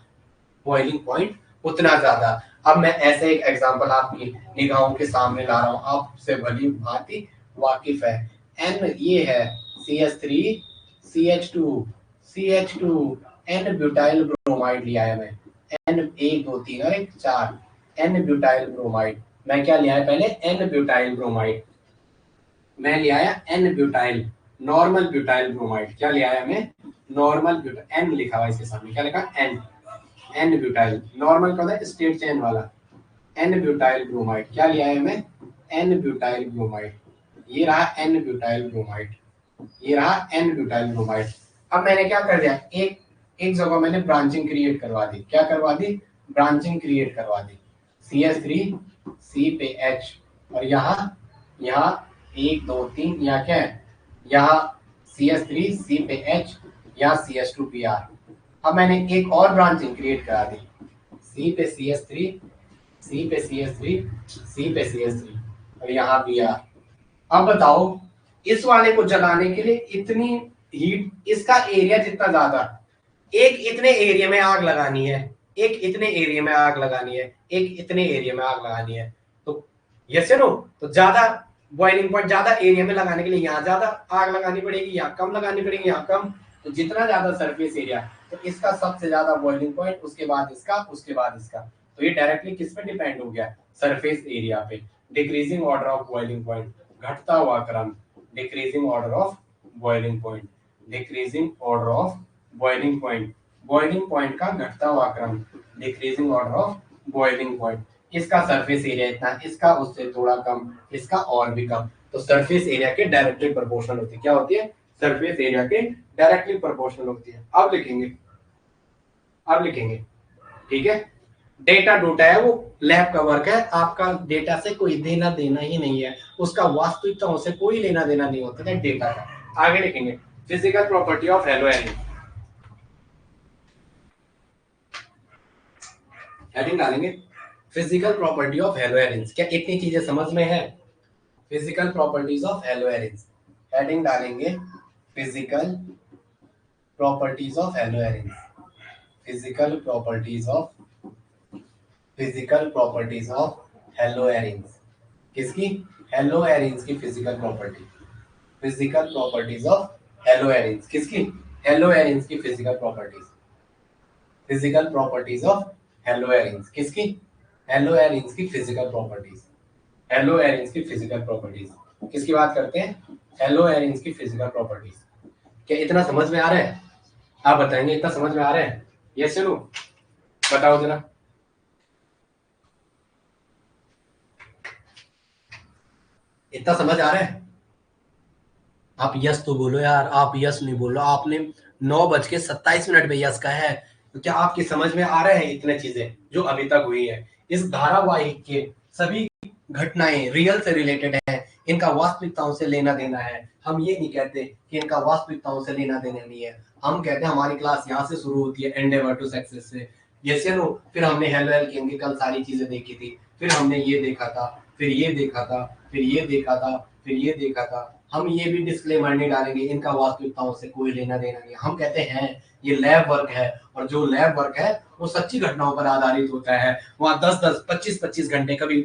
Speaker 1: बॉइलिंग पॉइंट उतना ज्यादा। अब मैं ऐसे एक एग्जांपल आपकी निगाहों के सामने ला रहा हूँ, आपसे भली भांति वाकिफ है। N ये है CH3 CH2 CH2 N butyl bromide लिया है मैं। N 1 2 3 और 1 4, N ब्यूटाइल ब्रोमाइड। मैं क्या लिया है पहले? N butyl bromide. मैं ले आया N butyl, normal butyl bromide. क्या ले आया मैं? Normal butyl. N लिखा हुआ इसके सामने, क्या लिखा? N butyl. नॉर्मल का होता है स्ट्रेट चेन वाला। N butyl bromide. क्या लिया है मैं? N butyl bromide. ये रहा N ब्यूटाइल ब्रोमाइड, ये रहा N ब्यूटाइल ब्रोमाइड। अब मैंने क्या कर दिया, एक एक जगह मैंने ब्रांचिंग क्रिएट करवा दी। क्या करवा दी? ब्रांचिंग क्रिएट करवा दी। CH3 C पे H, और यहाँ यहाँ 1 2 3, यहाँ क्या है? यहाँ CH3 C पे H, यहाँ CH2 Br। अब मैंने एक और ब्रांचिंग क्रिएट करा दी, C पे CH3, C पे CH3, C पे CH3, और यहाँ Br। अब बताओ, इस वाले को जलाने के लिए इतनी हीट, इसका एरिया जितना ज्यादा, एक इतने एरिया में आग लगानी है, एक इतने एरिया में आग लगानी है, एक इतने एरिया में आग लगानी है, तो यस या नो? तो ज्यादा बॉइलिंग पॉइंट ज्यादा एरिया में लगाने के लिए यहाँ ज्यादा आग लगानी पड़ेगी, यहाँ कम लगानी पड़ेगी, यहाँ कम। तो जितना ज्यादा सरफेस एरिया, तो इसका सबसे ज्यादा बॉइलिंग पॉइंट, उसके बाद इसका, उसके बाद इसका। तो ये डायरेक्टली किस पे डिपेंड हो गया? सरफेस एरिया पे। Decreasing order of boiling point, घटता हुआ क्रम, decreasing order of boiling point, decreasing order of boiling point, boiling point का घटता हुआ क्रम, decreasing order of boiling point. इसका सरफेस एरिया इतना, इसका उससे थोड़ा कम, इसका और भी कम। तो सरफेस एरिया के डायरेक्टली प्रोपोर्शनल होती है। क्या होती है? सरफेस एरिया के डायरेक्टली प्रोपोर्शनल होती है। अब लिखेंगे, अब लिखेंगे, ठीक है? डेटा डोटा है, वो लैब का वर्क है, आपका डेटा से कोई देना देना ही नहीं है, उसका वास्तविकताओं से कोई लेना देना नहीं होता है डेटा का। आगे लिखेंगे, physical property of halo element. Heading डालेंगे, physical property of halo elements. क्या इतनी चीजें समझ में है? Physical properties of halo elements. Heading डालेंगे, physical properties of halo elements. Physical properties of, physical properties of halo arenes. किसकी? हेलो एरिन्स की physical property. Physical properties of haloarenes. किसकी? हेलोएरिन्स की physical properties. Physical properties of haloarenes. किसकी? Haloarenes की physical properties. हेलोएरिन्स की physical properties किसकी बात करते हैं? हेलोएरिन्स की फिजिकल प्रॉपर्टीज। क्या इतना समझ में आ रहा है? आप बताएंगे इतना समझ में आ रहा है? यस या नो? बताओ जरा। इतना समझ आ रहा है? आप यस तो बोलो यार, आप यस नहीं बोलो। आपने 9:27 पे यस का है, तो क्या आपकी समझ में आ रहे हैं इतने चीजें जो अभी तक हुई है? इस धारावाहिक के सभी घटनाएं रियल से रिलेटेड है, इनका वास्तविकताओं से लेना देना है। हम ये नहीं कहते कि इनका वास्तविकताओं से लेना देना नहीं है, हम कहते हैं हमारी क्लास यहाँ से शुरू होती है एंडेवर टू सक्सेस से। यस या नो? फिर हमने हेलो एल की कल सारी चीजें देखी थी, फिर हमने ये देखा था, फिर ये देखा था, फिर ये देखा था, फिर ये देखा था। हम ये भी डिस्क्लेमर नहीं डालेंगे इनका वास्तविकताओं से कोई लेना देना नहीं। हम कहते हैं ये लैब वर्क है, और जो लैब वर्क है वो सच्ची घटनाओं पर आधारित होता है। वहां 10-10, 25-25 घंटे, कभी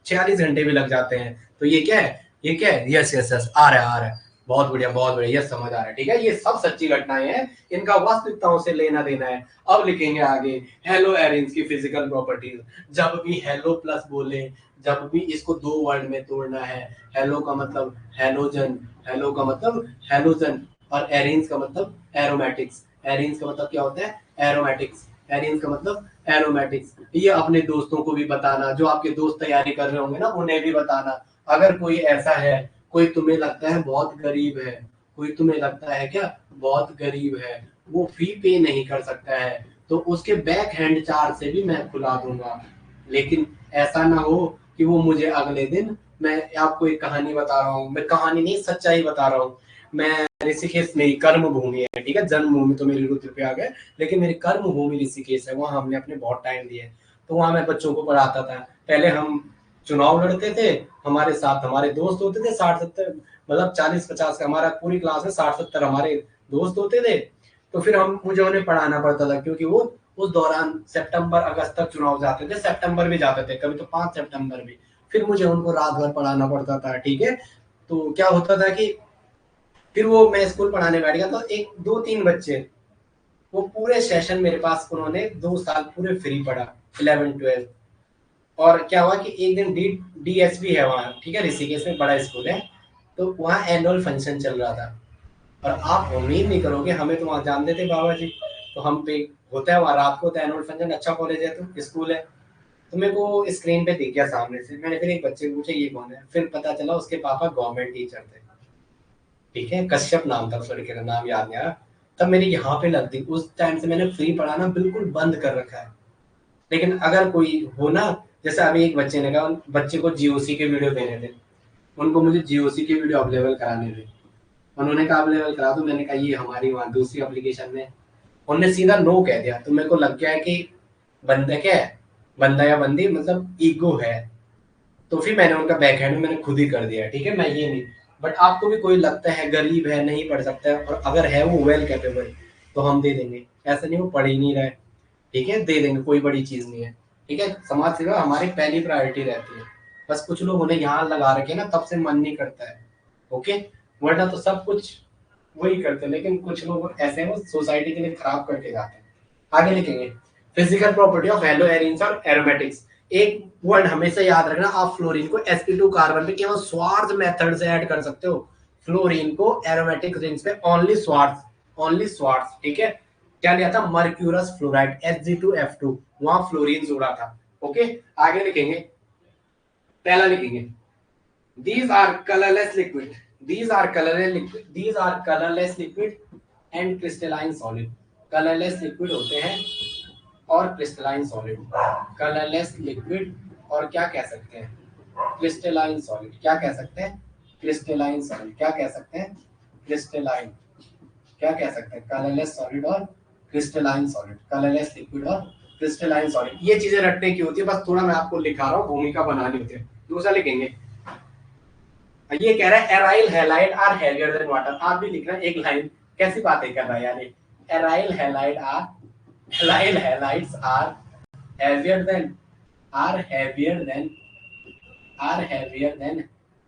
Speaker 1: 46 घंटे भी लग जाते हैं। तो ये क्या है? ये क्या है? यस यस यस, आ रहा है, आ रहा है। बहुत बढ़िया, बहुत बढ़िया, यस समझ आ रहा है। ठीक है, ये सब सच्ची घटनाएं हैं, इनका वास्तविकताओं से लेना देना है। अब लिखेंगे आगे हेलो एरिन्स की फिजिकल प्रॉपर्टीज। जब भी हेलो प्लस बोले, जब भी इसको दो वर्ड में तोड़ना है, हेलो का मतलब हेलोजन, हेलो का मतलब हेलोजन, और एरिन्स का मतलब एरोमेटिक्स। एरिन्स का मतलब क्या होता है? एरोमेटिक्स। एरिन्स का मतलब एरोमेटिक्स। ये अपने दोस्तों को भी बताना, जो आपके दोस्त तैयारी कर रहे होंगे ना, उन्हें भी बताना। अगर कोई ऐसा है, कोई तुम्हें लगता है बहुत गरीब है, कोई तुम्हें लगता है क्या बहुत गरीब है, वो फी पे नहीं कर सकता है, तो उसके बैक हैंड चार्ज से भी मैं खुला दूंगा। लेकिन ऐसा ना हो कि वो मुझे अगले दिन, मैं आपको एक कहानी बता रहा हूँ, मैं कहानी नहीं सच्चाई बता रहा हूँ। मैं ऋषिकेश मेरी कर्म भूमि है, ठीक है, जन्मभूमि तो मेरी रुद्रप्रयाग है, लेकिन मेरी कर्म भूमि ऋषिकेश है। वहां हमने अपने बहुत टाइम दिए, तो वहां मैं बच्चों को पढ़ाता था। पहले हम चुनाव लड़ते थे, हमारे साथ हमारे दोस्त होते थे 60-70, मतलब 40-50 का, हमारा पूरी क्लास में 60-70 हमारे दोस्त होते थे। तो फिर हम मुझे उन्हें पढ़ाना पड़ता था, क्योंकि वो उस दौरान सितंबर अगस्त तक चुनाव जाते थे, सितंबर भी जाते थे, कभी तो 5 सितंबर भी। फिर मुझे उनको रात भर पढ़ाना पड़ता था, ठीक है। तो क्या होता था कि फिर वो मैं स्कूल पढ़ाने बैठ गया, तो एक दो तीन बच्चे, वो पूरे सेशन मेरे पास उन्होंने 2 साल पूरे फ्री पढ़ा, 11-12। और क्या हुआ कि एक दिन डीएसपी है वहाँ, ठीक है, ऋषिकेश में बड़ा स्कूल है, तो वहाँ एनुअल फंक्शन चल रहा था। और आप उम्मीद नहीं करोगे, हमें तो वहाँ जानते थे बाबा जी, तो हम पे होता है वहाँ रात को होता है एनुअल फंक्शन, अच्छा कॉलेज है तो स्कूल है। तो मेरे को स्क्रीन पे दिख गया सामने से, मैंने फिर एक बच्चे को पूछा ये कौन है, फिर पता चला उसके पापा गवर्नमेंट टीचर थे, ठीक है, कश्यप नाम था उस लड़के का, नाम याद नहीं आ रहा। तब मेरी यहाँ पे लगती, उस टाइम से मैंने फ्री पढ़ाना बिल्कुल बंद कर रखा है। लेकिन अगर कोई हो ना, जैसे अभी एक बच्चे ने कहा, बच्चे को जीओसी के वीडियो देने थे, उनको मुझे जीओसी के वीडियो अवेलेबल कराने थे, उन्होंने कहा अवेलेबल करा दो, मैंने कहा ये हमारी वहाँ दूसरी एप्लीकेशन में, उन्होंने सीधा नो कह दिया। तो मेरे को लग गया है कि बंदा क्या है, बंदा या बंदी मतलब ईगो है। तो फिर मैंने उनका बैक हैंड मैंने खुद ही कर दिया, ठीक है, मैं ये नहीं। बट आपको भी कोई लगता है गरीब है, नहीं पढ़ सकता है, और अगर है वो वेल कैपेबल, तो हम दे देंगे। ऐसा नहीं वो पढ़ ही नहीं रहा है, ठीक है, दे देंगे, कोई बड़ी चीज नहीं है। ठीक है, समाज सेवा हमारी पहली प्रायोरिटी रहती है। बस कुछ लोग उन्हें यहाँ लगा रखे ना, तब से मन नहीं करता है। ओके, वरना तो सब कुछ वही करते हैं, लेकिन कुछ लोग ऐसे हैं वो सोसाइटी के लिए खराब करके जाते हैं। आगे लिखेंगे physical property of halo arenes और एरोमेटिक्स। एक वर्ड हमेशा याद रखना, आप फ्लोरीन को sp2 कार्बन पे केवल स्वार्थ मेथड से ऐड कर सकते हो, फ्लोरीन को एरोमेटिक रिंग्स पे ओनली स्वार्थ, ओनली स्वार्थ, ठीक है। क्या लिया था? मर्क्यूरस फ्लोराइड Hg2F2, वहां फ्लोरीन जोड़ा था। ओके, आगे लिखेंगे, पहला लिखेंगे these are colorless liquid, these are colorless liquid, these are colorless liquid and crystalline solid। Colourless liquid होते हैं और क्रिस्टलाइन सॉलिड। कलरलेस लिक्विड और क्या कह सकते हैं? Crystalline solid. क्या कह सकते हैं? Crystalline solid. क्या कह सकते हैं? क्रिस्टलाइन। क्या कह सकते हैं? कलरलेस सॉलिड और क्रिस्टलाइन सॉलिड। कलरलेस लिक्विड और क्रिस्टलाइन सॉलिड। ये चीजें रटने की होती है, बस थोड़ा मैं आपको लिखा रहा हूँ, भूमिका बनानी होती है। दूसरा लिखेंगे, ये कह रहा है aryl halide are heavier than water. आप भी लिख रहे हैं एक लाइन, कैसी बातें कर रहा है यार ये। Aryl halide are, aryl halides are heavier than, are heavier than, are heavier than,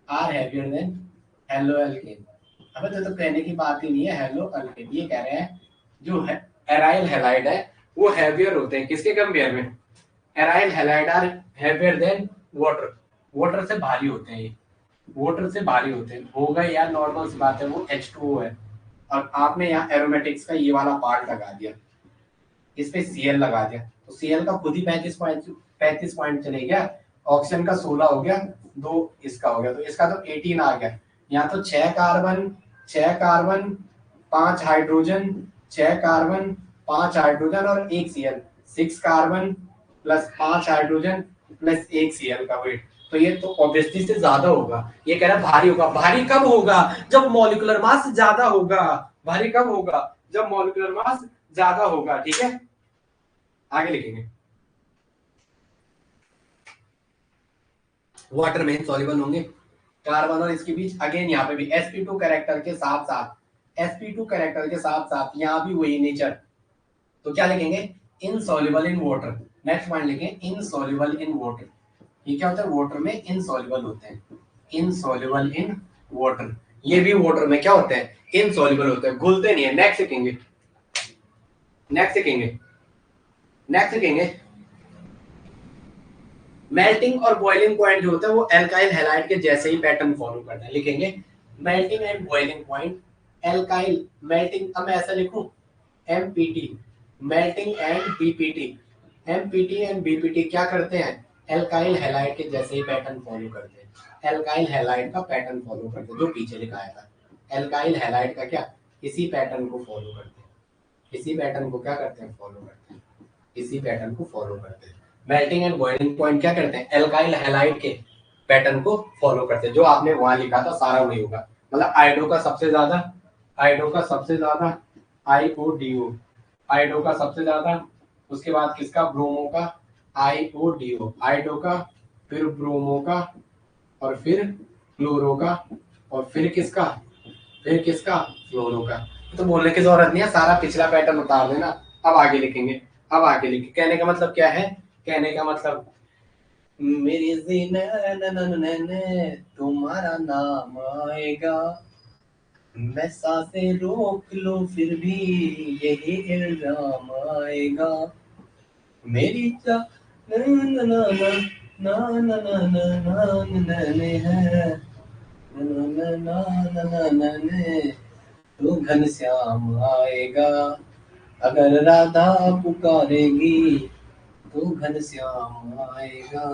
Speaker 1: are heavier than haloalkane। अबे तो कहने की बात ही नहीं है। हेलो अल्केन, ये कह रहे हैं जो है एराइल हैलाइड है वो हैवियर होते हैं, किसके कंपेयर में? Aryl halide are heavier than water, water से भारी होते हैं ये, वाटर से भारी होते हैं। हो गए यार, नॉर्मल सी बात है, वो H2O है। और आपने यहाँ एरोमेटिक्स का ये वाला पार्ट लगा दिया, इस पे Cl लगा दिया, तो Cl का खुद ही 35 पॉइंट चले गया, ऑक्सीजन का 16 हो गया, 2 इसका हो गया, तो इसका तो 18 आ गया। यहाँ तो 6 कार्बन 5 हाइड्रोजन, 6 कार्बन 5 हाइड्रोजन और 1 Cl, 6 carbon plus 5 hydrogen plus 1 Cl का वेट, तो ये तो ऑब्वियसली से ज्यादा होगा। ये कह रहा है भारी होगा। भारी कब होगा? जब मॉलिक्यूलर मास ज्यादा होगा। भारी कब होगा? जब मॉलिक्यूलर मास ज्यादा होगा। ठीक है, आगे लिखेंगे। वाटर में सॉल्युबल होंगे कार्बन और इसके बीच, अगेन यहाँ पे भी sp2 कैरेक्टर के साथ साथ, sp2 कैरेक्टर के साथ साथ यहाँ भी वही नेचर, तो क्या लिखेंगे? Insoluble in water. Next point लिखें इनसॉल्युबल इन वाटर। ये क्या होता है? वाटर में इनसॉल्युबल होते हैं, इनसॉल्युबल इन वाटर। ये भी वाटर में क्या होते हैं? इनसॉल्युबल होते हैं, घुलते नहीं है। नेक्स्ट लिखेंगे, नेक्स्ट लिखेंगे, नेक्स्ट लिखेंगे मेल्टिंग और बॉइलिंग पॉइंट जो होता है वो एल्काइल हैलाइड के जैसे ही पैटर्न फॉलो करता है। लिखेंगे melting and boiling point alkyl melting, अब मैं ऐसा लिखूं empty, melting and BPT, empty and BPT क्या करते हैं? एल्काइल हैलाइड के जैसे ही पैटर्न फॉलो करते हैं, एल्काइल हैलाइड का पैटर्न फॉलो करते हैं जो पीछे लिखाया था। एल्काइल हैलाइड का क्या? इसी पैटर्न को फॉलो करते हैं, इसी पैटर्न को क्या करते हैं? फॉलो करते हैं, इसी पैटर्न को फॉलो करते हैं। मेल्टिंग एंड बॉइलिंग पॉइंट क्या करते हैं? एल्काइल हैलाइड के पैटर्न को फॉलो करते हैं, जो आपने वहां लिखा था सारा वही होगा। मतलब आइडो का सबसे ज्यादा, आइडो का सबसे ज्यादा, आईओडीओ, आइडो का सबसे ज्यादा, उसके बाद किसका? ब्रोमो का, आईओडीओ, आइडो का, फिर ब्रोमो का, और फिर क्लोरो का, और फिर किसका? फिर किसका? फ्लोरो का। तो बोलने की जरूरत नहीं है, सारा पिछला पैटर्न उतार देना। अब आगे लिखेंगे, अब आगे लिखेंगे। कहने का मतलब क्या है? कहने का मतलब मेरी तुम्हारा नाम आएगा, मैं सांसें रोक लो फिर भी यही इल्जाम आएगा, मेरी जा ना ना ना ना ना ना ना ना ना है ना ना ना ना ना, तो घनश्याम आएगा, अगर राधा पुकारेगी तो घनश्याम आएगा।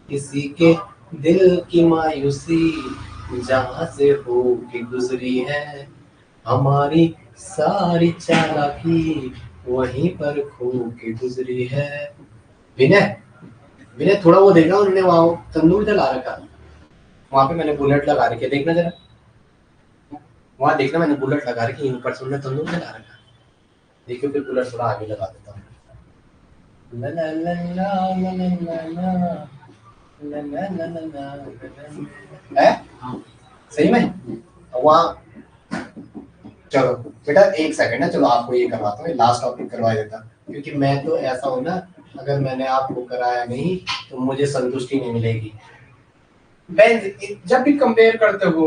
Speaker 1: किसी के दिल की मायूसी जहां से हो के गुजरी है, हमारी सारी चालाकी वहीं पर खो के गुजरी है। विनय, विनय थोड़ा वो देखा, उन्होंने वहां तंदूर जला रखा, वहां पे मैंने बुलेट लगा रखी है, देखना जरा, वहां देखना मैंने बुलेट लगा रखी है, ऊपर से उन्होंने तंदूर जला रखा। देखियो फिर बुलेट थोड़ा आगे लगा देता हूँ। ला ला ला ला ला ला ला ला ला ला ला ला, है सही में वहाँ। चलो बेटा एक सेकंड है, चलो आपको ये करवाता हूँ, लास्ट टॉपिक करवा देता, क्योंकि मैं तो ऐसा हूँ ना, अगर मैंने आपको कराया नहीं तो मुझे संतुष्टि नहीं मिलेगी। जब भी कंपेयर करते हो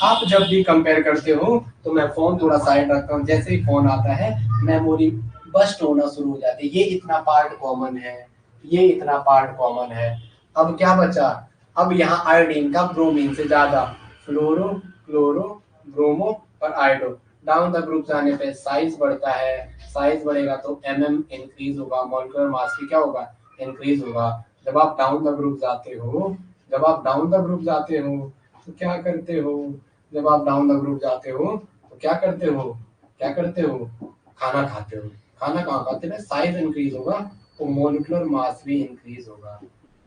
Speaker 1: आप, जब भी कंपेयर करते हो तो मैं फोन थोड़ा साइड रखता हूँ, जैसे ही फोन आता है मेमोरी बस्ट होना शुरू हो जाती है। ये इतना पार्ट कॉमन है, ये इतना पार्ट कॉमन है। अब क्या बचा? अब यहाँ आयोडीन का ब्रोमीन से ज्यादा, फ्लोरो, क्लोरो, ब्रोमो और आयोडो। डाउन द ग्रुप जाने पे साइज बढ़ता है, साइज बढ़ेगा तो इंक्रीज होगा, मॉलिक्यूलर मास भी क्या होगा? इंक्रीज होगा। जब आप डाउन द ग्रुप जाते हो, जब आप डाउन द ग्रुप जाते हो तो क्या करते हो? जब आप डाउन द ग्रुप जाते हो तो क्या करते हो? क्या करते हो? खाना खाते हो। खाना कहाँ खाते हैं? साइज इंक्रीज होगा तो मॉलिक्यूलर मास भी इंक्रीज होगा,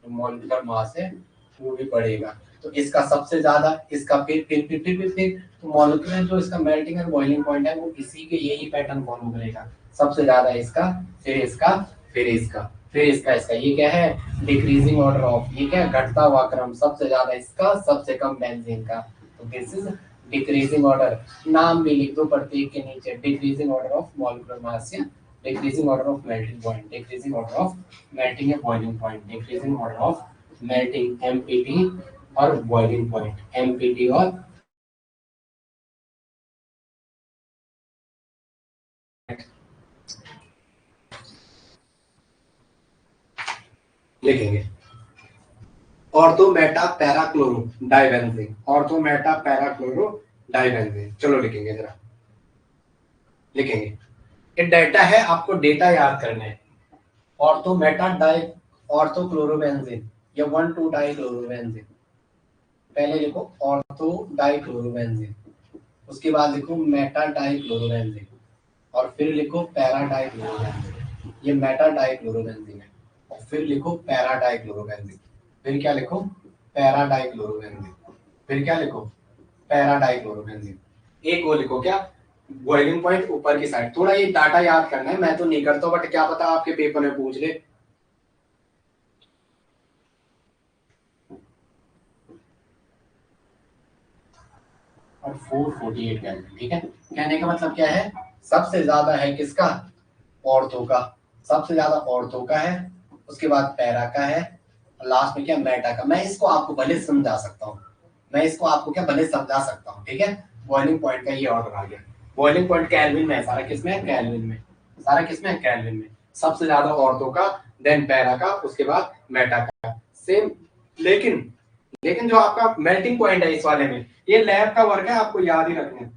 Speaker 1: तो मॉलिक्यूलर मास है वो भी बढ़ेगा। तो इसका सबसे ज्यादा, इसका फिर तो मॉलिक्यूलर जो इसका मेल्टिंग एंड बॉइलिंग पॉइंट है वो इसी के यही पैटर्न फॉलो करेगा। सबसे ज्यादा इसका, फिर इसका, फिर इसका, फिर इसका, इसका। ये क्या है? डिक्रीजिंग ऑर्डर ऑफ, ये क्या? घटता हुआ क्रम, सबसे ज्यादा इसका, सबसे कम बेंजीन का। तो दिस इज डिक्रीजिंग ऑर्डर। नाम भी लिख दो प्रत्येक के नीचे, decreasing order of molecular mass या decreasing order of melting point, decreasing order of melting या boiling point, decreasing order of melting MPT और बॉइलिंग पॉइंट, एमपीटी और लिखेंगे ortho meta para chloro dibenzene, ortho meta para chloro dibenzene. चलो लिखेंगे जरा, लिखेंगे ये डेटा है, आपको डेटा याद करना है। Ortho meta di ortho chlorobenzene या 1,2 डाई क्लोरोबेंजीन, पहले लिखो ऑर्थो डाई क्लोरोबेंजीन, उसके बाद लिखो मेटा डाई क्लोरोबेंजीन और फिर लिखो पैरा डाई क्लोरोबेंजीन। ये मेटा डाई क्लोरोबेंजीन है और फिर लिखो पैरा डाई क्लोरोबेंजीन, फिर क्या लिखो पैरा डाई क्लोरोबेंजीन, फिर क्या लिखो पैरा डाई क्लोरोबेंजीन। एक वो लिखो क्या बॉइलिंग पॉइंट ऊपर की साइड। थोड़ा ये डाटा याद करना है, मैं तो नहीं करता बट क्या पता आपके पेपर में पूछ ले। और 448 कैलोरी, ठीक है। कहने का मतलब क्या है, सबसे ज्यादा है किसका, ऑर्थो का, सबसे ज्यादा ऑर्थो का है, उसके बाद पैरा का है, और लास्ट में क्या मेटा का। मैं इसको आपको भले समझा सकता हूँ, मैं इसको आपको क्या भले समझा सकता हूँ, ठीक है। बॉइलिंग पॉइंट का ये ऑर्डर आ गया, बॉइलिंग पॉइंट केल्विन में है, सारा किसमें है केल्विन में, सारा किसमें है केल्विन में। सबसे ज्यादा ऑर्थो का, देन पैरा का, उसके बाद मेटा का, सेम। लेकिन लेकिन जो आपका मेल्टिंग पॉइंट है इस वाले में, ये लैब का वर्क है, आपको याद ही रखना है।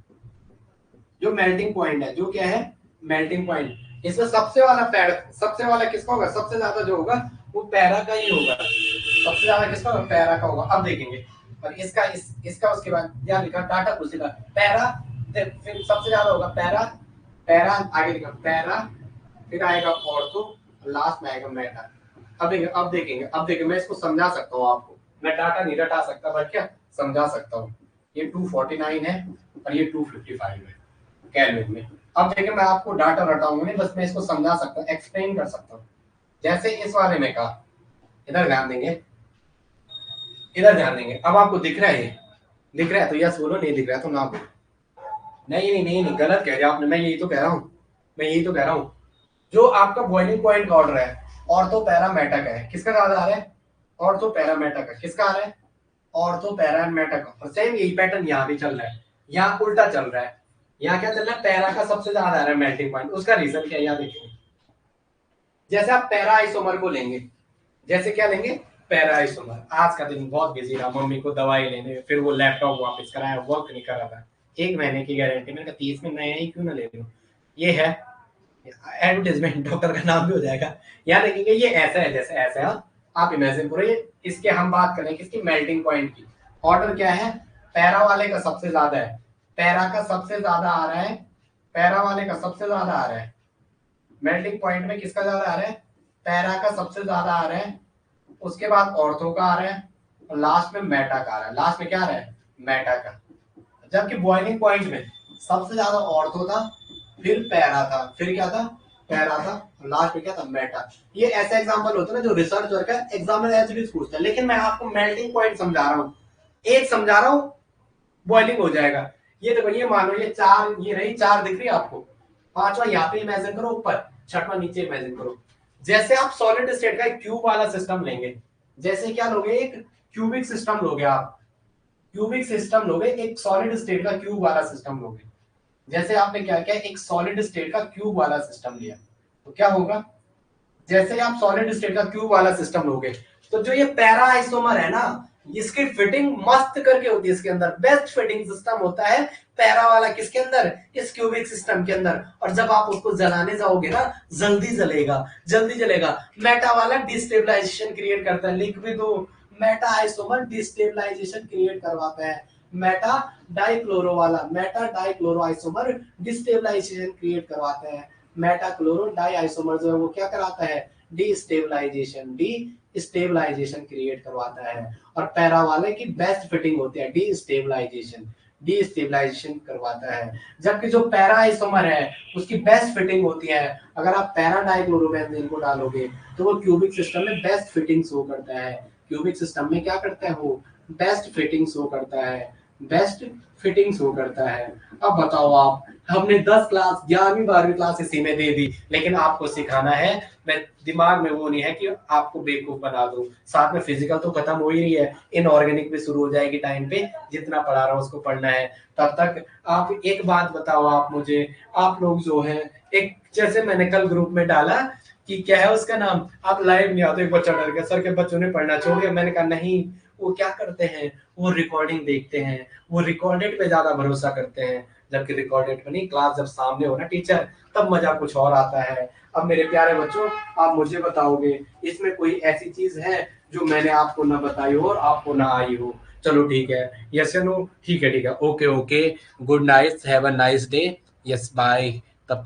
Speaker 1: जो मेल्टिंग पॉइंट है, जो क्या है मेल्टिंग पॉइंट, इसमें सबसे वाला पैर, सबसे वाला किसका होगा, सबसे ज्यादा जो होगा वो पैरा का ही होगा, सबसे ज्यादा किसका होगा पैरा का होगा। अब देखेंगे और इसका इसका उसके बाद क्या लिखा, डाटा कुछ लिखा पैरा, फिर सबसे ज्यादा होगा पैरा, पैरा आगे लिखा पैरा, फिर आएगा ऑर्थो, लास्ट में आएगा मेटा। अब देखेंगे मैं इसको समझा सकता हूँ आपको, मैं डाटा नहीं रटा सकता बट क्या समझा सकता हूँ। ये 249 है और ये 255 है केल्विन में। अब देखिए मैं आपको डाटा रटाऊंगा नहीं, बस मैं इसको समझा सकता हूँ, एक्सप्लेन कर सकता हूँ। जैसे इस वाले में कहा, इधर ध्यान देंगे, इधर ध्यान देंगे। अब आपको दिख रहा है, ये दिख रहा है तो यस बोलो, नहीं दिख रहा है तो ना बोलो। नहीं गलत कह रहे आपने, मैं यही तो कह रहा हूँ, मैं यही तो कह रहा हूँ। जो आपका बॉइलिंग पॉइंट का ऑर्डर है ऑर्थो पैरा मेटा का है, किसका ज्यादा आ रहा है, ऑर्थो पैरा मेटा का, किसका आ रहा है ऑर्थो पैरा मेटा का। और सेम यही पैटर्न यहाँ भी चल रहा है, यहाँ उल्टा चल रहा है। यहाँ क्या चल रहा है, पैरा का सबसे ज्यादा आ रहा है मेल्टिंग पॉइंट। उसका रीजन क्या है यहाँ देखेंगे। जैसे आप पैरा आइसोमर को लेंगे, जैसे क्या लेंगे पैरा आइसोमर, आज का दिन बहुत बिजी रहा, मम्मी को दवाई लेने, फिर वो लैपटॉप वापस कराया, वर्क नहीं कर रहा था, 1 महीने की गारंटी, मैंने कहा 30 में नया ही क्यों ना ले लूं। ये है एडवर्टाइजमेंट, डॉक्टर का नाम भी हो जाएगा। यहाँ देखेंगे ये ऐसा है, जैसे ऐसा है, आप इमेजिन करो ये, इसके हम बात करें किसकी मेल्टिंग पॉइंट की। ऑर्डर क्या है, पैरा वाले का सबसे ज्यादा है, पैरा का सबसे ज्यादा आ रहा है, पैरा वाले का सबसे ज्यादा आ रहा है मेल्टिंग पॉइंट में, किसका ज्यादा आ रहा है पैरा का सबसे ज्यादा आ रहा है, उसके बाद ऑर्थो का आ रहा है और लास्ट में मेटा का आ रहा है, लास्ट में क्या आ रहा है मेटा का। जबकि बॉइलिंग पॉइंट में सबसे ज्यादा ऑर्थो था, फिर पैरा था, फिर क्या था पैरा था, लास्ट में क्या था मेटा। ये ऐसा एग्जांपल होता है ना जो रिसर्च वर्क है, एग्जामिनर एज इट इज पूछता है, लेकिन मैं आपको मेल्टिंग पॉइंट समझा रहा हूँ, एक समझा रहा हूँ बॉइलिंग हो जाएगा। ये देखो, ये मान लो ये चार, ये रही चार दिख रही है आपको, पांचवा यहाँ पे इमेजिन करो ऊपर, छठवां नीचे इमेजिन करो। जैसे आप सॉलिड स्टेट का एक क्यूब वाला सिस्टम लेंगे, जैसे क्या लोगे एक क्यूबिक सिस्टम लोगे, आप क्यूबिक सिस्टम लोगे, एक सॉलिड स्टेट का क्यूब वाला सिस्टम लोगे। जैसे आपने क्या किया, एक सॉलिड स्टेट का क्यूब वाला सिस्टम लिया, तो क्या होगा, जैसे आप सॉलिड स्टेट का क्यूब वाला सिस्टम लोगे, तो जो ये पैरा आइसोमर है ना, इसकी फिटिंग मस्त करके होती है, इसके अंदर बेस्ट फिटिंग सिस्टम होता है पैरा वाला, किसके अंदर इस क्यूबिक सिस्टम के अंदर। और जब आप उसको जलाने जाओगे ना, जल्दी जलेगा, जल्दी जलेगा। मेटा वाला डिस्टेबलाइजेशन क्रिएट करता है, लिख भी दो, मेटा आइसोमर डिस्टेबलाइजेशन क्रिएट करवाता है। मेटा डाइक्लोरो वाला, Meta dichloro isomer destabilisation create करवाता है। मेटा क्लोरो डाई आइसोमर जो है वो क्या कराता है, डिस्टेबलाइजेशन क्रिएट करवाता है। और पैरा वाले की बेस्ट फिटिंग होती है, डिस्टेबलाइजेशन करवाता है। जबकि जो पैरा आइसोमर है उसकी बेस्ट फिटिंग होती है, अगर आप पैरा डाइक्लोरोबेंजीन को डालोगे तो वो क्यूबिक सिस्टम में बेस्ट फिटिंग शो करता है, क्यूबिक सिस्टम में क्या करता है वो बेस्ट फिटिंग शो करता है। बेस्ट फिटिंग शो करता है। अब बताओ आप, हमने 10 क्लास 11वीं 12वीं क्लास इसी में दे दी, लेकिन आपको सिखाना है। मैं दिमाग में वो नहीं है कि आपको बेवकूफ बना दूं। साथ में फिजिकल तो खत्म हो ही रही है, इनऑर्गेनिक भी शुरू हो जाएगी टाइम पे। जितना पढ़ा रहा हूं उसको पढ़ना है। तब तक आप एक बात बताओ आप मुझे, आप लोग जो है, एक जैसे मैंने कल ग्रुप में डाला कि क्या है उसका नाम, आप लाइव नहीं आते। एक बच्चा डर गया, सर के बच्चों ने पढ़ना छोड़ दिया। मैंने कहा नहीं, वो क्या करते हैं, वो रिकॉर्डिंग देखते हैं, वो रिकॉर्डेड पे ज्यादा भरोसा करते हैं। जबकि रिकॉर्डेड पे नहीं, क्लास जब सामने हो ना टीचर, तब मजा कुछ और आता है। अब मेरे प्यारे बच्चों, आप मुझे बताओगे इसमें कोई ऐसी चीज है जो मैंने आपको ना बताई हो और आपको ना आई हो? चलो ठीक है, यस या नो? ठीक है ठीक है, okay okay, good night, have a nice day, yes bye.